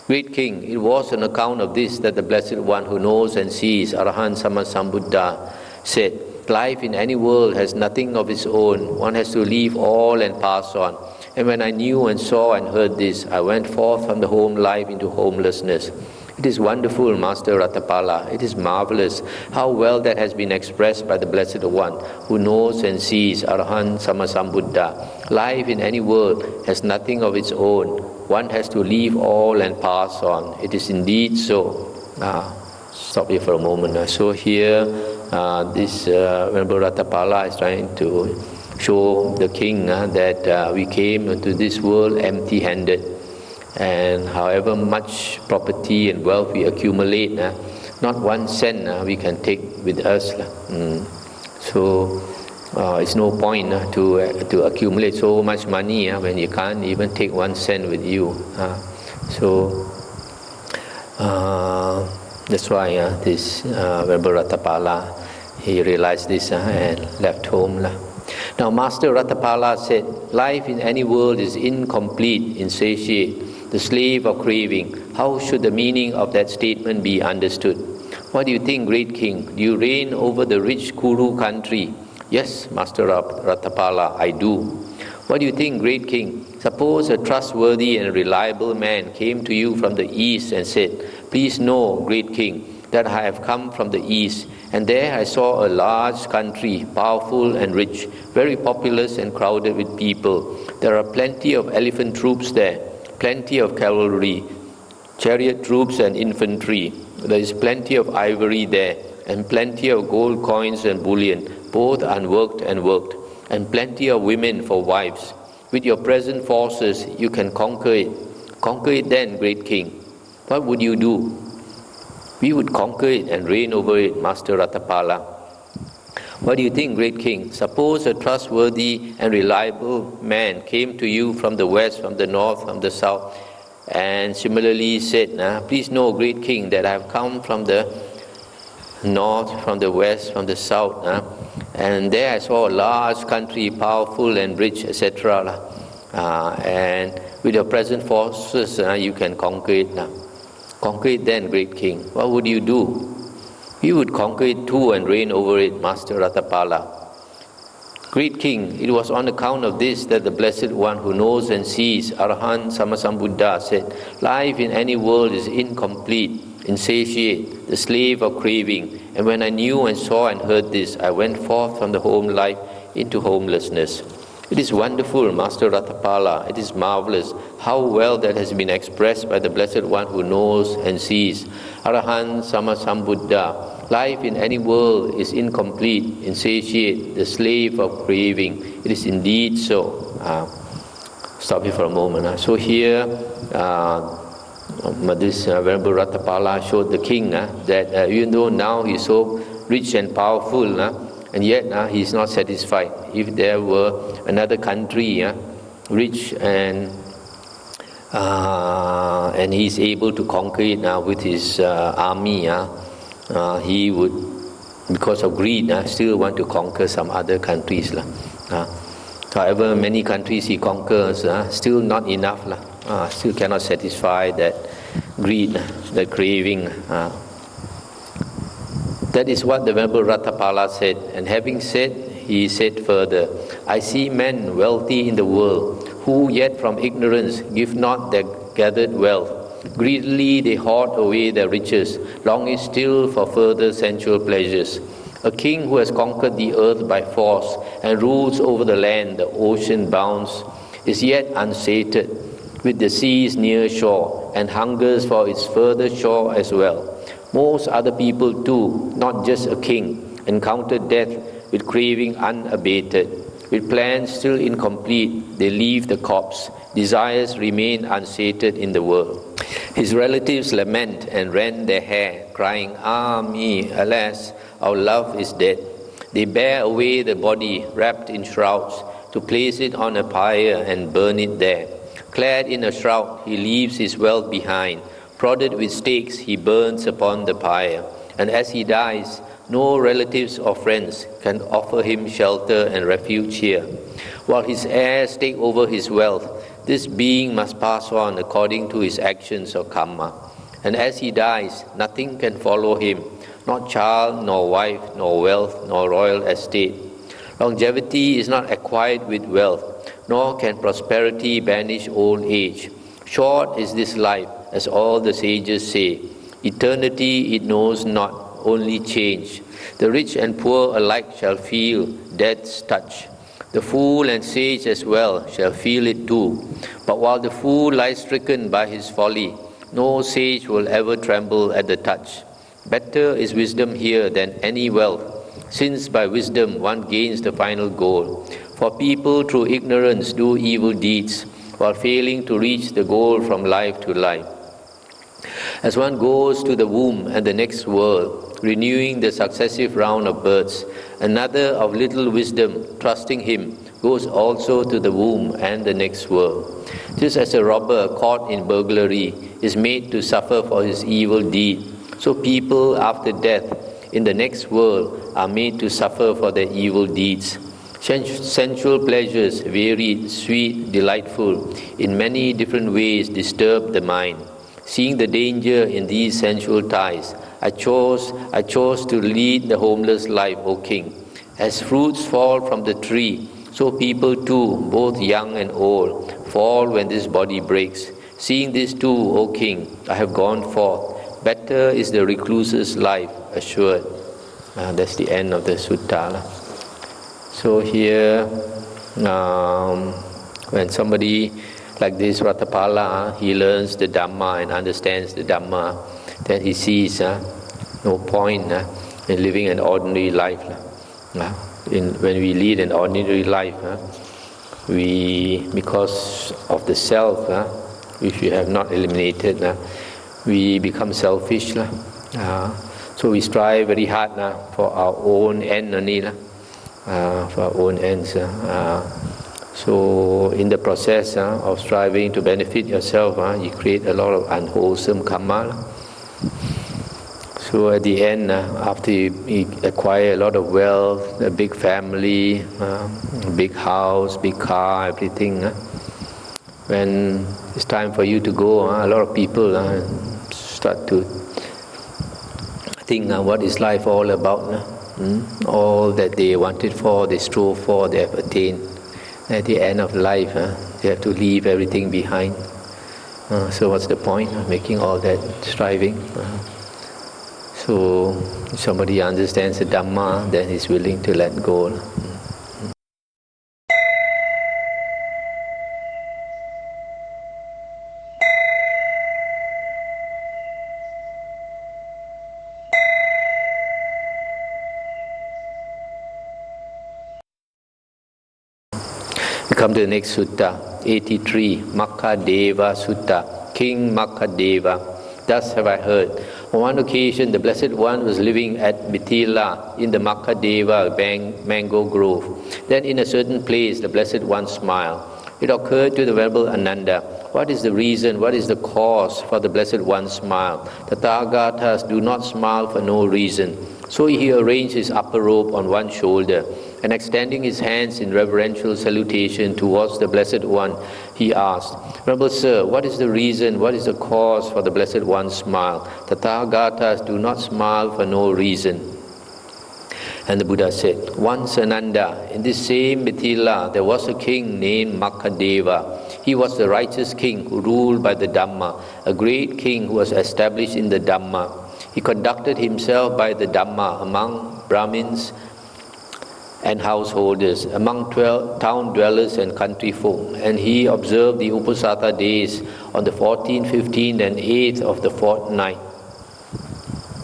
Great king, it was on account of this that the Blessed One who knows and sees, Arahant Sammasambuddha, said, life in any world has nothing of its own. One has to leave all and pass on. And when I knew and saw and heard this, I went forth from the home life into homelessness. It is wonderful, Master Ratthapala. It is marvelous how well that has been expressed by the Blessed One who knows and sees, Arahant Sammasambuddha. Life in any world has nothing of its own. One has to leave all and pass on. It is indeed so. Stop here for a moment. So here, this Venerable Ratthapala is trying to show the king that we came into this world empty-handed. And however much property and wealth we accumulate, not 1 cent we can take with us. So it's no point to accumulate so much money when you can't even take 1 cent with you. So that's why this Venerable Ratthapala, he realized this and left home. Now Master Ratthapala said, life in any world is incomplete, insatiate, the slave of craving. How should the meaning of that statement be understood? What do you think, great king? Do you reign over the rich Kuru country? Yes, Master Ratthapala, I do. What do you think, great king? Suppose a trustworthy and reliable man came to you from the east and said, please know, great king, that I have come from the east, and there I saw a large country, powerful and rich, very populous and crowded with people. There are plenty of elephant troops there, plenty of cavalry, chariot troops and infantry. There is plenty of ivory there, and plenty of gold coins and bullion, both unworked and worked, and plenty of women for wives. With your present forces, you can conquer it. Conquer it then, great king. What would you do? We would conquer it and reign over it, Master Ratthapala. What do you think, great king? Suppose a trustworthy and reliable man came to you from the west, from the north, from the south, and similarly said, please know, great king, that I have come from the north, from the west, from the south, and there I saw a large country, powerful and rich, etc. And with your present forces, you can conquer it now. Conquer it then, great king. What would you do? You would conquer it too and reign over it, Master Ratthapala. Great king, it was on account of this that the Blessed One who knows and sees, Arahant Sammasambuddha, said, life in any world is incomplete, insatiate, the slave of craving. And when I knew and saw and heard this, I went forth from the home life into homelessness. It is wonderful, Master Ratthapala. It is marvelous how well that has been expressed by the Blessed One who knows and sees. Arahant Sammasambuddha. Life in any world is incomplete, insatiate, the slave of craving. It is indeed so. Stop here for a moment. So here, this Venerable Ratthapala showed the king that even though now he is so rich and powerful, and yet he is not satisfied. If there were another country, rich and he is able to conquer it with his army, he would, because of greed, still want to conquer some other countries. However, many countries he conquers, still not enough. Still cannot satisfy that greed, that craving. That is what the Venerable Ratthapala said. And having said, he said further, I see men wealthy in the world, who yet from ignorance give not their gathered wealth. Greedily they hoard away their riches, longing still for further sensual pleasures. A king who has conquered the earth by force and rules over the land, the ocean bounds, is yet unsated with the sea's near shore, and hungers for its further shore as well. Most other people too, not just a king, encounter death with craving unabated. With plans still incomplete, they leave the corpse. Desires remain unsated in the world. His relatives lament and rend their hair, crying, Ah me, alas, our love is dead. They bear away the body wrapped in shrouds to place it on a pyre and burn it there. Clad in a shroud, he leaves his wealth behind. Prodded with stakes, he burns upon the pyre. And as he dies, no relatives or friends can offer him shelter and refuge here. While his heirs take over his wealth, this being must pass on according to his actions or karma. And as he dies, nothing can follow him, not child, nor wife, nor wealth, nor royal estate. Longevity is not acquired with wealth, nor can prosperity banish old age. Short is this life, as all the sages say. Eternity it knows not, only change. The rich and poor alike shall feel death's touch. The fool and sage as well shall feel it too. But while the fool lies stricken by his folly, no sage will ever tremble at the touch. Better is wisdom here than any wealth, since by wisdom one gains the final goal. For people through ignorance do evil deeds, while failing to reach the goal from life to life. As one goes to the womb and the next world, renewing the successive round of births, another of little wisdom, trusting him, goes also to the womb and the next world. Just as a robber caught in burglary is made to suffer for his evil deed, so people after death in the next world are made to suffer for their evil deeds. Sensual pleasures, varied, sweet, delightful, in many different ways disturb the mind. Seeing the danger in these sensual ties, I chose to lead the homeless life, O king. As fruits fall from the tree, so people too, both young and old, fall when this body breaks. Seeing this too, O king, I have gone forth. better is the recluse's life, assured. That's the end of the sutta. So here, when somebody like this, Ratthapala, he learns the Dhamma and understands the Dhamma, then he sees no point in living an ordinary life. When we lead an ordinary life, because of the self, which we have not eliminated, we become selfish. So we strive very hard for our own end, for our own ends. So in the process of striving to benefit yourself, you create a lot of unwholesome karma. So at the end, after you acquire a lot of wealth, a big family, big house, big car, everything, when it's time for you to go, a lot of people start to think, what is life all about? All that they wanted for, they strove for, they have attained. At the end of life, they have to leave everything behind. So what's the point of making all that striving? So if somebody understands the Dhamma, then he's willing to let go. We come to the next sutta, 83, Makhadeva Sutta, King Makhadeva. Thus have I heard. On one occasion, the Blessed One was living at Mithila in the Makhadeva mango grove. Then in a certain place, the Blessed One smiled. It occurred to the Venerable Ananda, what is the reason, what is the cause for the Blessed One's smile? The Tathagatas do not smile for no reason. So he arranged his upper robe on one shoulder, and extending his hands in reverential salutation towards the Blessed One, he asked, Venerable Sir, what is the reason, what is the cause for the Blessed One's smile? The Tathagatas do not smile for no reason. And the Buddha said, once Ananda, in this same Mithila, there was a king named Makhadeva. He was the righteous king who ruled by the Dhamma, a great king who was established in the Dhamma. He conducted himself by the Dhamma among Brahmins and householders, among town dwellers and country folk, and he observed the Uposatha days on the 14th, 15th and 8th of the fortnight.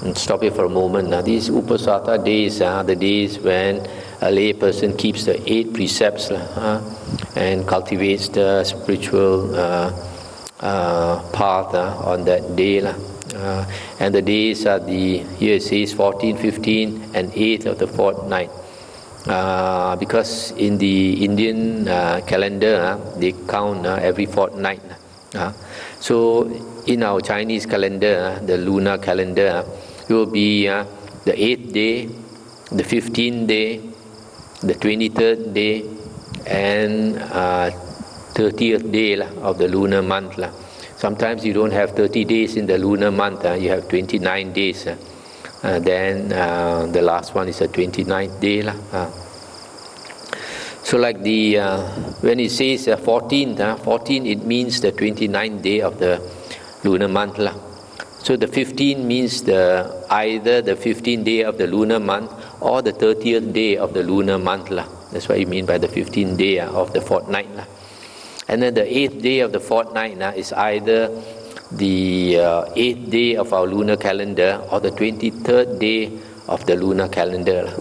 And stop here for a moment. Now, these Uposatha days are the days when a lay person keeps the 8 precepts and cultivates the spiritual path on that day. And the days are here it says 14, 15 and 8th of the fortnight. Because in the Indian calendar, they count every fortnight. So in our Chinese calendar, the lunar calendar, it will be the 8th day, the 15th day, the 23rd day, and 30th day of the lunar month. Sometimes you don't have 30 days in the lunar month, you have 29 days. Then the last one is the 29th day. So like when it says 14th, 14 it means the 29th day of the lunar month. So the 15 means either the 15th day of the lunar month or the 30th day of the lunar month. That's what you mean by the 15th day of the fortnight. And then the 8th day of the fortnight is either the 8th day of our lunar calendar or the 23rd day of the lunar calendar.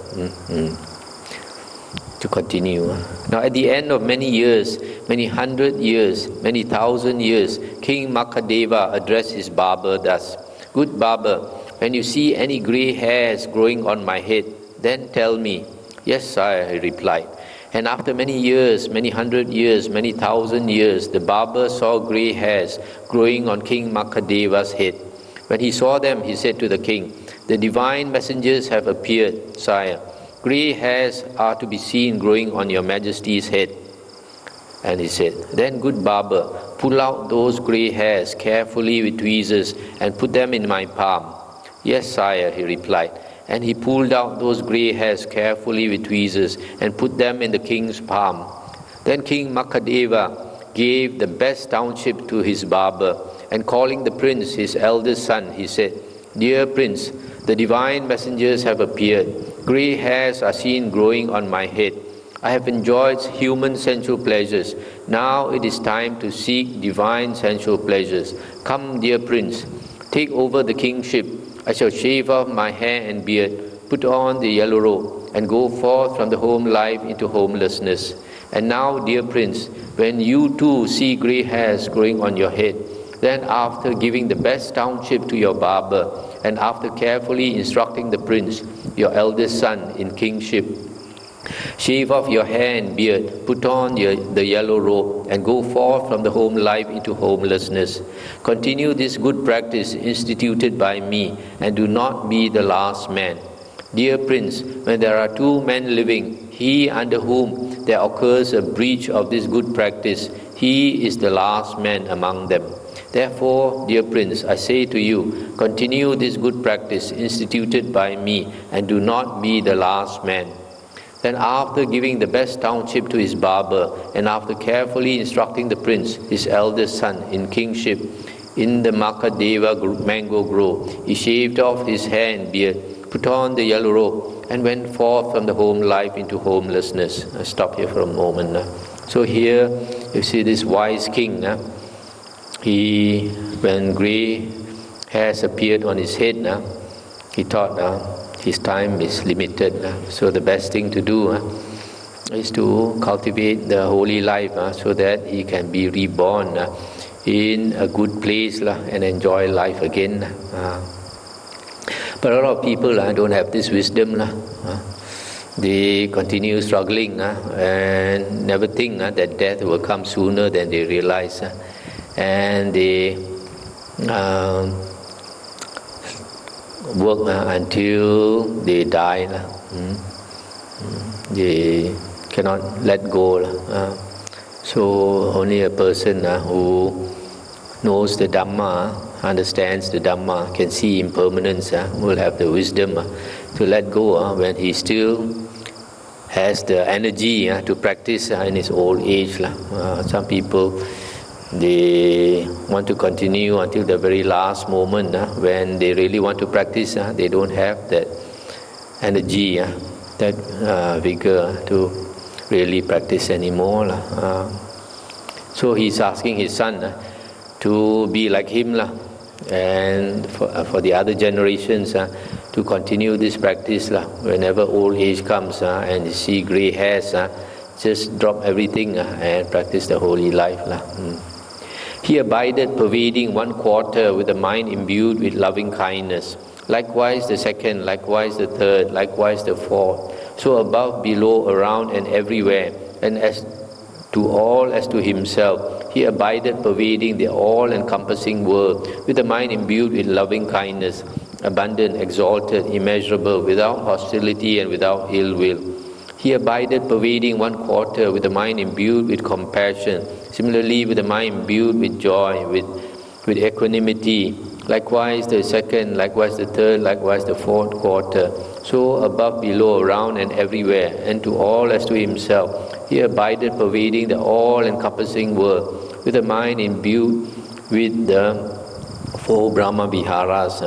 To continue. Now at the end of many years, many hundred years, many thousand years, King Makhadeva addressed his barber thus, Good barber, when you see any grey hairs growing on my head, then tell me. Yes, sire, he replied. And after many years, many hundred years, many thousand years, the barber saw grey hairs growing on King Makhadeva's head. When he saw them, he said to the king, The divine messengers have appeared, sire. Grey hairs are to be seen growing on your majesty's head. And he said, Then, good barber, pull out those grey hairs carefully with tweezers and put them in my palm. Yes, sire, he replied. And he pulled out those grey hairs carefully with tweezers and put them in the king's palm. Then King Makhadeva gave the best township to his barber, and calling the prince, his eldest son, he said, Dear Prince, the divine messengers have appeared. Grey hairs are seen growing on my head. I have enjoyed human sensual pleasures. Now it is time to seek divine sensual pleasures. Come, dear Prince, take over the kingship. I shall shave off my hair and beard, put on the yellow robe, and go forth from the home life into homelessness. And now, dear Prince, when you too see grey hairs growing on your head, then after giving the best township to your barber, and after carefully instructing the prince, your eldest son, in kingship, shave off your hair and beard, put on the yellow robe, and go forth from the home life into homelessness. Continue this good practice instituted by me, and do not be the last man. Dear Prince, when there are two men living, he under whom there occurs a breach of this good practice, he is the last man among them. Therefore, dear Prince, I say to you, continue this good practice instituted by me, and do not be the last man. Then after giving the best township to his barber, and after carefully instructing the prince, his eldest son, in kingship, in the Makhadeva mango grove, he shaved off his hair and beard, put on the yellow robe, and went forth from the home life into homelessness. I'll stop here for a moment. So here you see this wise king. He, when grey hairs appeared on his head, he thought his time is limited. So the best thing to do is to cultivate the holy life so that he can be reborn in a good place and enjoy life again. But a lot of people don't have this wisdom. They continue struggling and never think that death will come sooner than they realize. And they work until they die. They cannot let go. So only a person who knows the Dhamma, understands the Dhamma, can see impermanence, will have the wisdom to let go when he still has the energy to practice in his old age. Some people, they want to continue until the very last moment. When they really want to practice, they don't have that energy, that vigor to really practice anymore. So he's asking his son to be like him, and for the other generations to continue this practice. Whenever old age comes and you see grey hairs, just drop everything and practice the holy life. He abided, pervading 1/4 with a mind imbued with loving kindness. Likewise the second, likewise the third, likewise the fourth. So above, below, around, and everywhere, and as to all as to himself, he abided, pervading the all-encompassing world with a mind imbued with loving kindness, abundant, exalted, immeasurable, without hostility and without ill will. He abided, pervading 1/4 with a mind imbued with compassion, similarly with a mind imbued with joy, with equanimity. Likewise the second, likewise the third, likewise the fourth quarter. So above, below, around, and everywhere, and to all as to himself, he abided, pervading the all-encompassing world with a mind imbued with the 4 Brahma Viharas,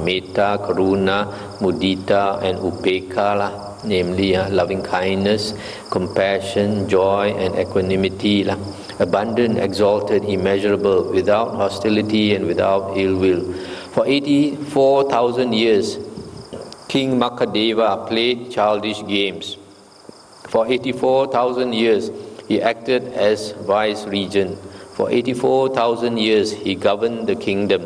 Metta, Karuna, Mudita, and Upekkha, namely loving kindness, compassion, joy, and equanimity, abundant, exalted, immeasurable, without hostility and without ill will. For 84,000 years, King Makhadeva played childish games. For 84,000 years, he acted as vice regent. For 84,000 years, he governed the kingdom.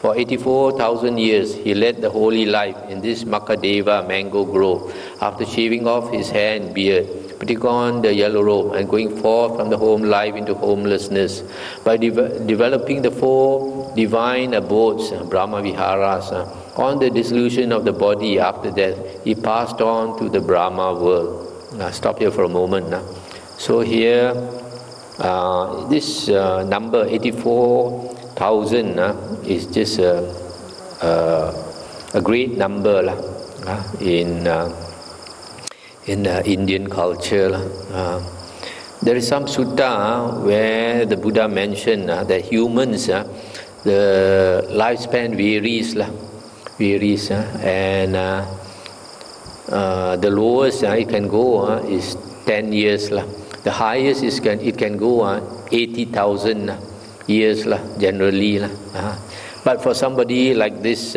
For 84,000 years, he led the holy life in this Makhadeva mango grove, after shaving off his hair and beard, putting on the yellow robe, and going forth from the home life into homelessness. By developing the 4 divine abodes, Brahma Viharas, on the dissolution of the body after death, he passed on to the Brahma world. Stop here for a moment. So here, this number 84,000 is just a great number in Indian culture. There is some sutta where the Buddha mentioned that humans, the lifespan varies varies, and the lowest it can go is 10 years. The highest it can go 80,000 years generally. But for somebody like this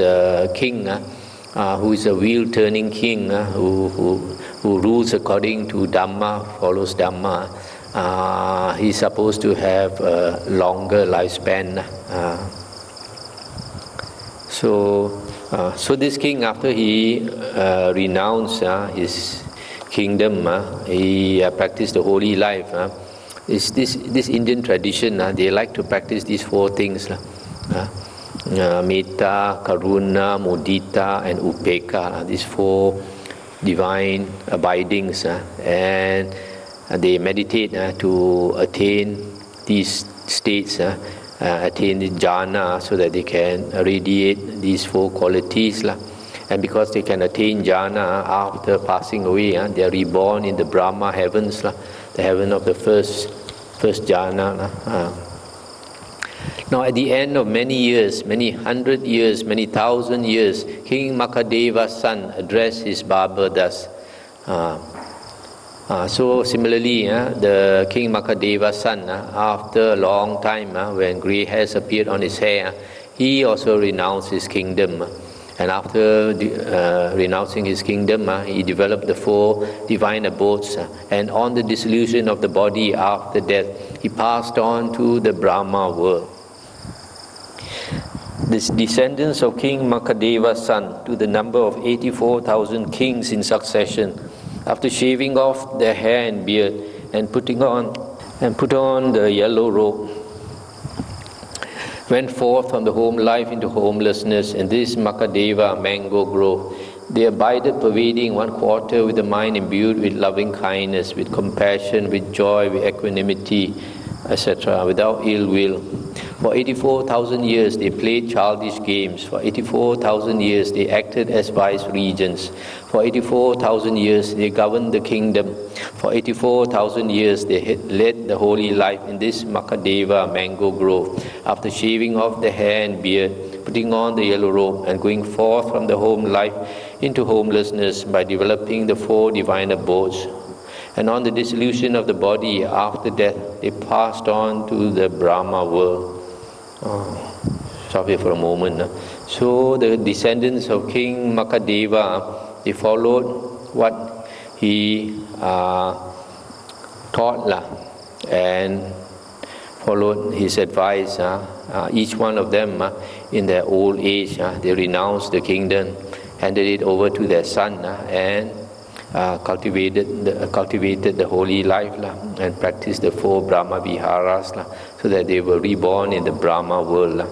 king, who is a wheel-turning king, who rules according to Dhamma, follows Dhamma, he's supposed to have a longer lifespan. So this king, after he renounced his kingdom, he practiced the holy life. Is this Indian tradition? They like to practice these four things: metta, karuna, mudita, and upekkha. These four divine abidings, and they meditate to attain these states, attain the jhana, so that they can radiate these four qualities. And because they can attain jhana after passing away, they are reborn in the Brahma heavens, the heaven of the first jhana. Now, at the end of many years, many 100 years, many 1,000 years, King Makhadeva's son addressed his barber thus. So similarly, the King Makhadeva's son, after a long time, when grey hairs appeared on his hair, he also renounced his kingdom. And after renouncing his kingdom, he developed the four divine abodes. And on the dissolution of the body after death, he passed on to the Brahma world. The descendants of King Makhadeva's son, to the number of 84,000 kings in succession, after shaving off their hair and beard and put on the yellow robe, went forth from the home life into homelessness, and this Makhadeva mango grove. They abided, pervading one quarter with a mind imbued with loving kindness, with compassion, with joy, with equanimity, etc., without ill will. For 84,000 years they played childish games. For 84,000 years they acted as vice regents. For 84,000 years they governed the kingdom. For 84,000 years they led the holy life in this Makhadeva mango grove. After shaving off the hair and beard, putting on the yellow robe, and going forth from the home life into homelessness by developing the four divine abodes. And on the dissolution of the body after death, they passed on to the Brahma world. Stop here for a moment. So the descendants of King Makhadeva, they followed what he taught and followed his advice. Each one of them, in their old age, they renounced the kingdom, handed it over to their son, and cultivated the holy life and practiced the four Brahma Viharas, so that they were reborn in the Brahma world.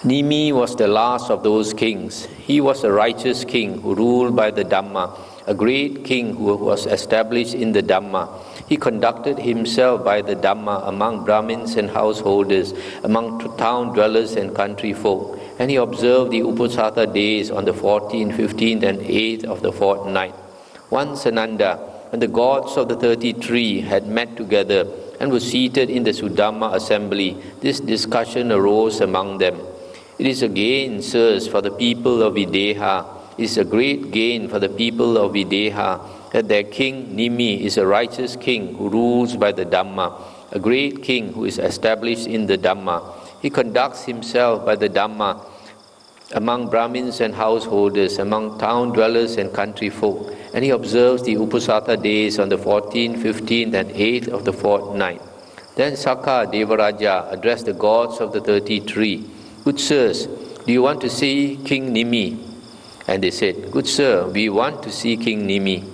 Nimi was the last of those kings. He was a righteous king who ruled by the Dhamma, a great king who was established in the Dhamma. He conducted himself by the Dhamma among Brahmins and householders, among town dwellers and country folk. And he observed the Uposatha days on the 14th, 15th and 8th of the fortnight. Once Ananda, when the gods of the 33 had met together and were seated in the Sudhamma assembly, this discussion arose among them. It is a gain, sirs, for the people of Videha. It is a great gain for the people of Videha that their king Nimi is a righteous king who rules by the Dhamma, a great king who is established in the Dhamma. He conducts himself by the Dhamma among Brahmins and householders, among town dwellers and country folk, and he observes the Uposatha days on the 14th, 15th and 8th of the fortnight. Then Sakka Devaraja addressed the gods of the 33. Good sirs, do you want to see King Nimi? And they said, good sir, we want to see King Nimi.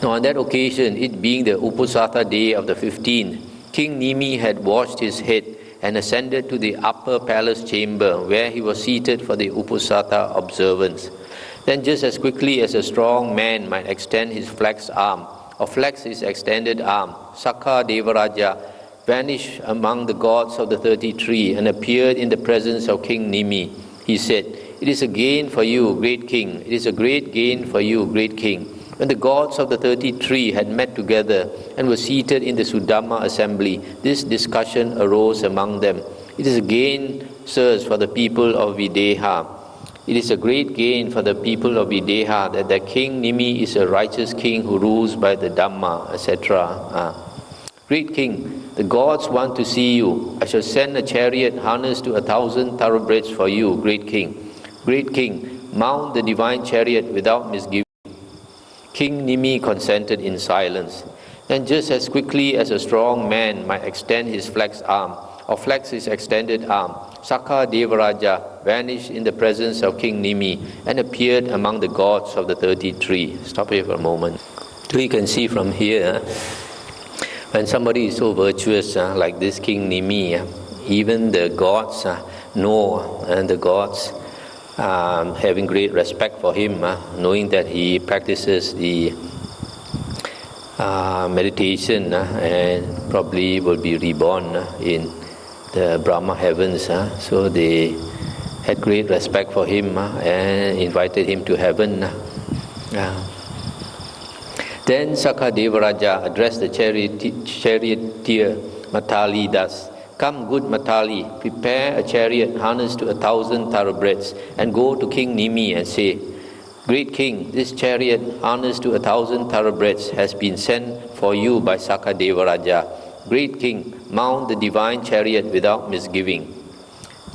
Now on that occasion, it being the Uposatha day of the 15th, King Nimi had washed his head and ascended to the upper palace chamber where he was seated for the Uposatha observance. Then just as quickly as a strong man might extend his flexed arm, or flex his extended arm, Sakka Devaraja vanished among the gods of the 33 and appeared in the presence of King Nimi. He said, it is a gain for you, great king. It is a great gain for you, great king. When the gods of the 33 had met together and were seated in the Sudhamma assembly, this discussion arose among them. It is a gain, sirs, for the people of Videha. It is a great gain for the people of Videha that the king Nimi is a righteous king who rules by the Dhamma, etc. Great king, the gods want to see you. I shall send a chariot harnessed to 1,000 thoroughbreds for you, great king. Great king, mount the divine chariot without misgiving. King Nimi consented in silence. Then just as quickly as a strong man might extend his flexed arm, or flex his extended arm, Sakha Devaraja vanished in the presence of King Nimi and appeared among the gods of the 33. Stop here for a moment. So you can see from here, when somebody is so virtuous like this King Nimi, even the gods know, and the gods having great respect for him, knowing that he practices the meditation and probably will be reborn in the Brahma heavens. So they had great respect for him and invited him to heaven. Then Sakha Devaraja addressed the charioteer Matali thus: Come, good Matali, prepare a chariot harnessed to 1,000 thoroughbreds and go to King Nimi and say, Great king, this chariot harnessed to 1,000 thoroughbreds has been sent for you by Sakha Devaraja. Great king, mount the divine chariot without misgiving.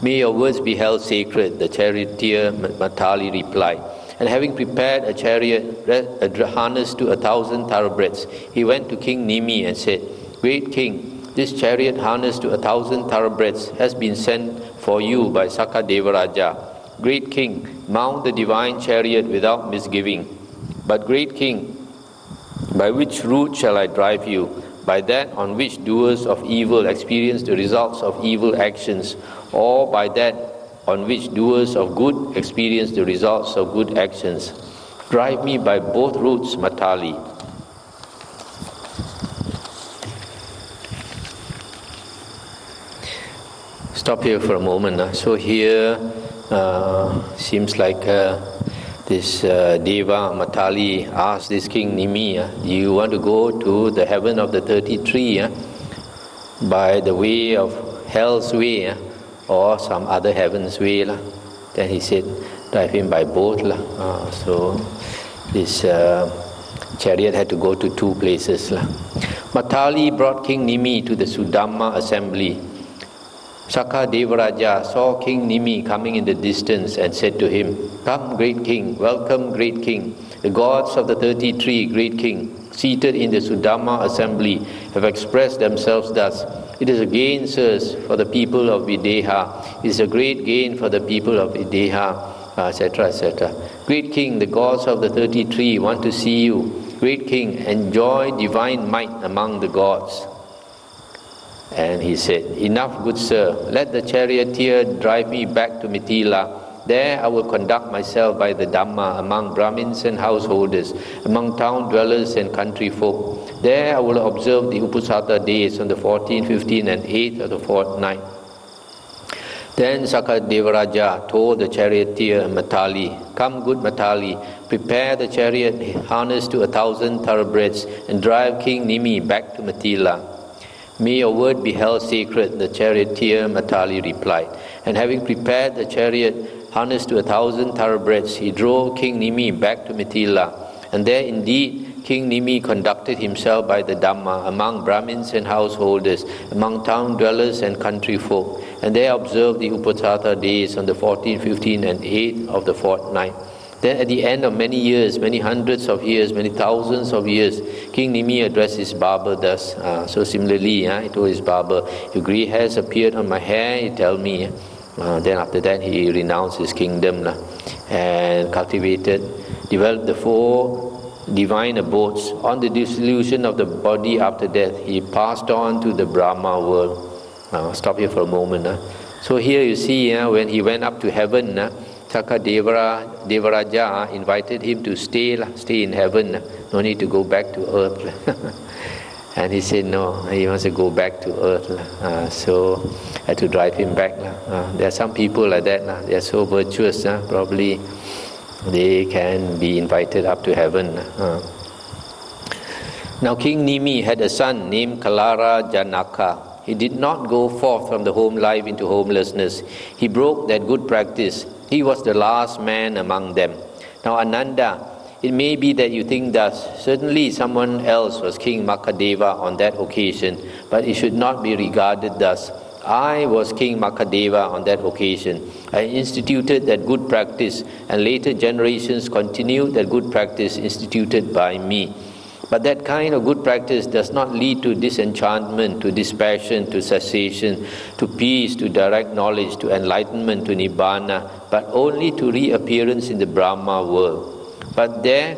May your words be held sacred, the charioteer Matali replied. And having prepared a chariot harnessed to 1,000 thoroughbreds, he went to King Nimi and said, Great king, this chariot harnessed to 1,000 thoroughbreds has been sent for you by Sakha Devaraja. Great king, mount the divine chariot without misgiving. But great king, by which route shall I drive you? By that on which doers of evil experience the results of evil actions, or by that on which doers of good experience the results of good actions? Drive me by both routes, Matali. Stop here for a moment. So here seems like this Deva Matali asked this King Nimi, do you want to go to the heaven of the 33 by the way of hell's way or some other heaven's way? Then he said, drive him by both. So this chariot had to go to two places. Matali brought King Nimi to the Sudhamma assembly. Sakha Devaraja saw King Nimi coming in the distance and said to him, Come, great king, welcome, great king. The gods of the 33, great king, seated in the Sudhamma assembly, have expressed themselves thus. It is a gain, sirs, for the people of Videha. It is a great gain for the people of Videha, etc., etc. Great king, the gods of the 33 want to see you. Great king, enjoy divine might among the gods. And he said, Enough, good sir, let the charioteer drive me back to Mithila. There I will conduct myself by the Dhamma among Brahmins and householders, among town dwellers and country folk. There I will observe the Uposatha days on the 14th, 15th and 8th of the fortnight. Then Sakha Devaraja told the charioteer Matali, Come, good Matali, prepare the chariot harnessed to 1,000 thoroughbreds and drive King Nimi back to Mithila. May your word be held sacred, the charioteer Matali replied. And having prepared the chariot harnessed to 1,000 thoroughbreds, he drove King Nimi back to Mithila. And there indeed King Nimi conducted himself by the Dhamma among Brahmins and householders, among town dwellers and country folk. And there observed the Uposatha days on the 14th, 15th and 8th of the fortnight. Then at the end of many years, many hundreds of years, many thousands of years, King Nimi addressed his barber thus. So similarly, he told his barber, if grey hairs appeared on my hair, he tell me. Then after that, he renounced his kingdom and developed the 4 divine abodes. On the dissolution of the body after death, he passed on to the Brahma world. Stop here for a moment. So here you see, when he went up to heaven, Sakha Devaraja invited him to stay in heaven, no need to go back to earth. And he said no, he wants to go back to earth. So I had to drive him back. There are some people like that, they are so virtuous, probably they can be invited up to heaven. Now King Nimi had a son named Kalara Janaka. He did not go forth from the home life into homelessness. He broke that good practice. He was the last man among them. Now Ananda, it may be that you think thus. Certainly someone else was King Makhadeva on that occasion, but it should not be regarded thus. I was King Makhadeva on that occasion. I instituted that good practice, and later generations continued that good practice instituted by me. But that kind of good practice does not lead to disenchantment, to dispassion, to cessation, to peace, to direct knowledge, to enlightenment, to nibbana, but only to reappearance in the Brahma world. But there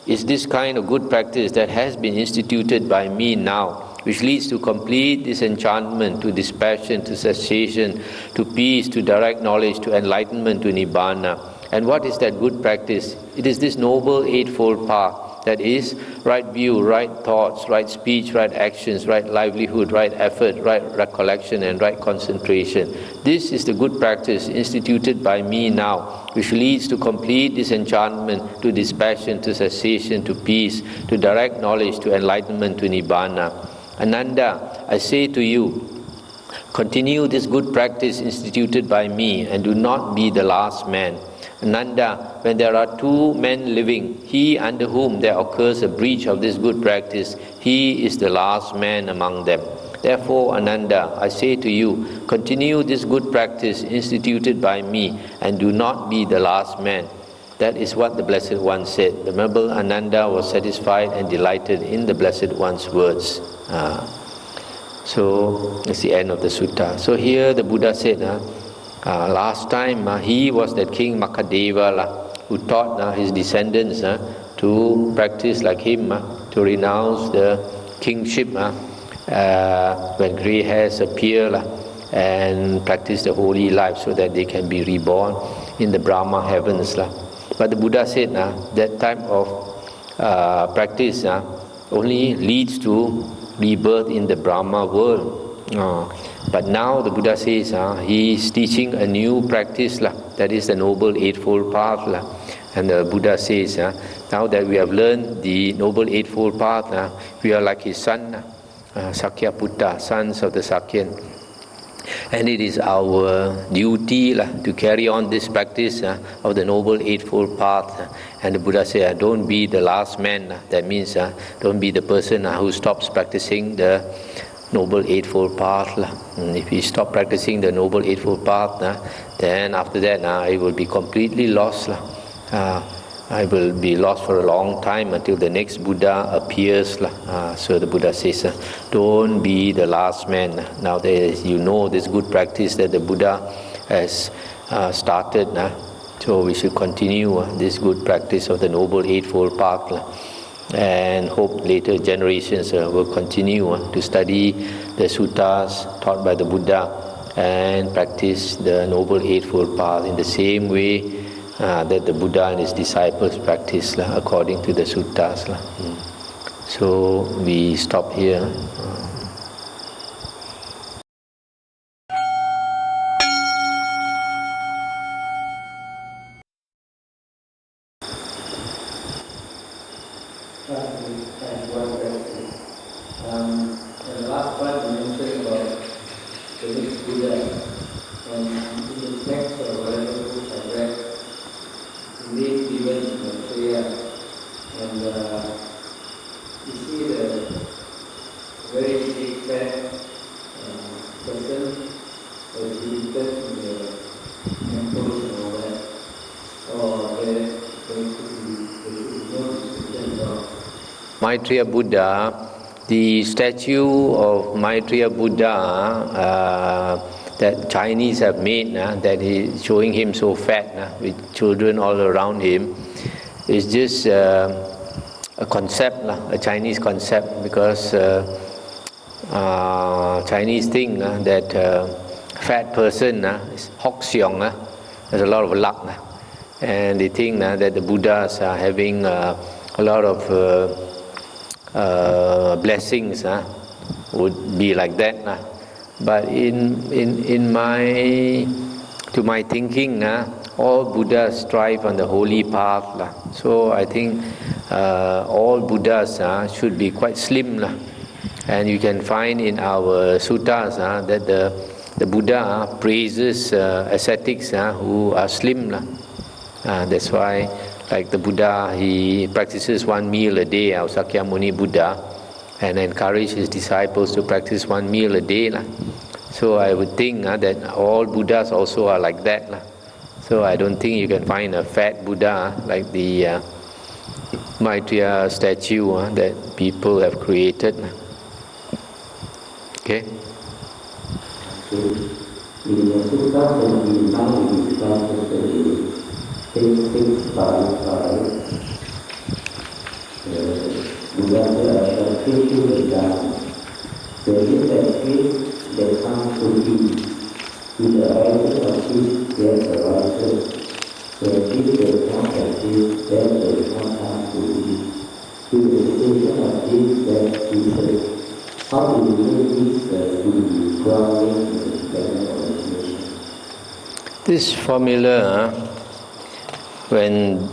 is this kind of good practice that has been instituted by me now, which leads to complete disenchantment, to dispassion, to cessation, to peace, to direct knowledge, to enlightenment, to nibbana. And what is that good practice? It is this noble eightfold path. That is, right view, right thoughts, right speech, right actions, right livelihood, right effort, right recollection, and right concentration. This is the good practice instituted by me now, which leads to complete disenchantment, to dispassion, to cessation, to peace, to direct knowledge, to enlightenment, to nibbana. Ananda, I say to you, continue this good practice instituted by me and do not be the last man. Ananda, when there are two men living, he under whom there occurs a breach of this good practice, he is the last man among them. Therefore, Ananda, I say to you, continue this good practice instituted by me and do not be the last man. That is what the Blessed One said. The Venerable Ananda was satisfied and delighted in the Blessed One's words. So, it's the end of the sutta. So here the Buddha said, last time he was that King Makhadeva who taught his descendants to practice like him, to renounce the kingship when grey hairs appear and practice the holy life so that they can be reborn in the Brahma heavens. But the Buddha said that type of practice only leads to rebirth in the Brahma world. But now the Buddha says he is teaching a new practice, that is the Noble Eightfold Path. And the Buddha says, now that we have learned the Noble Eightfold Path, we are like his son, Sakyaputta, sons of the Sakyan. And it is our duty to carry on this practice of the Noble Eightfold Path. And the Buddha said, don't be the last man. That means don't be the person who stops practicing the Noble Eightfold Path. If you stop practicing the Noble Eightfold Path, then after that it will be completely lost. I will be lost for a long time until the next Buddha appears. So the Buddha says, don't be the last man. Now that you know this good practice that the Buddha has started, so we should continue this good practice of the Noble Eightfold Path. And hope later generations will continue to study the suttas taught by the Buddha and practice the Noble Eightfold Path in the same way that the Buddha and his disciples practice according to the suttas. So we stop here. The last part you mentioned about the next Buddha, and in the text or whatever books I read, indeed given in Australia, and you see the very big fat person was visited in the temples and all that, or there could be no description of Maitreya Buddha, the statue of Maitreya Buddha that Chinese have made, that is showing him so fat with children all around him, is just a concept, a Chinese concept, because Chinese think that fat person is Hock Siong, has a lot of luck, and they think that the Buddhas are having a lot of blessings would be like that. But in my thinking, all Buddhas strive on the holy path. So I think all Buddhas should be quite slim. And you can find in our suttas that the Buddha praises ascetics who are slim. That's why, like the Buddha, he practices 1 meal a day, our Sakyamuni Buddha, and encourage his disciples to practice 1 meal a day. So I would think that all Buddhas also are like that. So I don't think you can find a fat Buddha like the Maitreya statue that people have created. Okay? This formula, when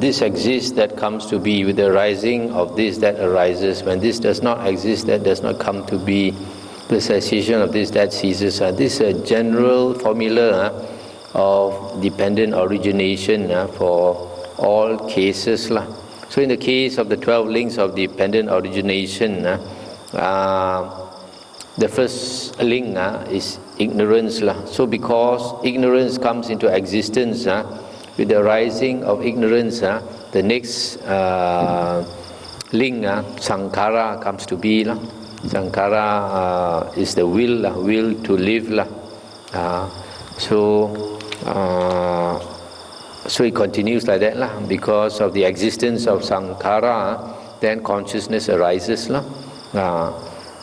this exists, that comes to be. With the rising of this, that arises. When this does not exist, that does not come to be. The cessation of this, that ceases. This is a general formula of dependent origination for all cases. So in the case of the 12 links of dependent origination, the first link is ignorance. So because ignorance comes into existence, with the rising of ignorance, the next link, sankhara, comes to be. Sankhara is the will to live. So it continues like that. Because of the existence of sankhara, then consciousness arises.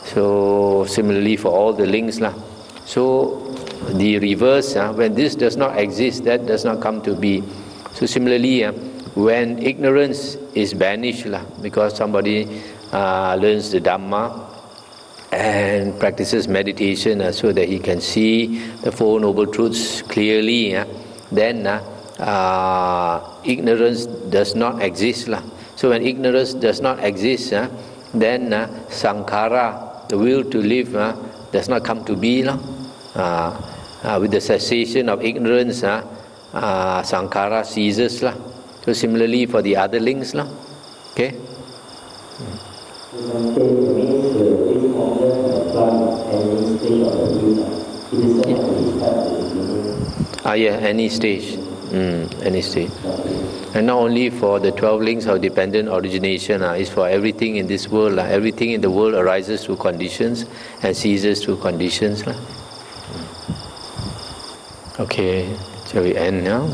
So similarly for all the links. So the reverse, when this does not exist, that does not come to be. So similarly, when ignorance is banished, because somebody learns the Dhamma and practices meditation so that he can see the Four Noble Truths clearly, then ignorance does not exist. So when ignorance does not exist, then sankhara, the will to live, does not come to be. With the cessation of ignorance, sankhara ceases. So similarly for the other links. Okay? Any stage. Any stage. And not only for the 12 links of dependent origination, it's for everything in this world. Everything in the world arises through conditions and ceases through conditions. Okay, shall we end now?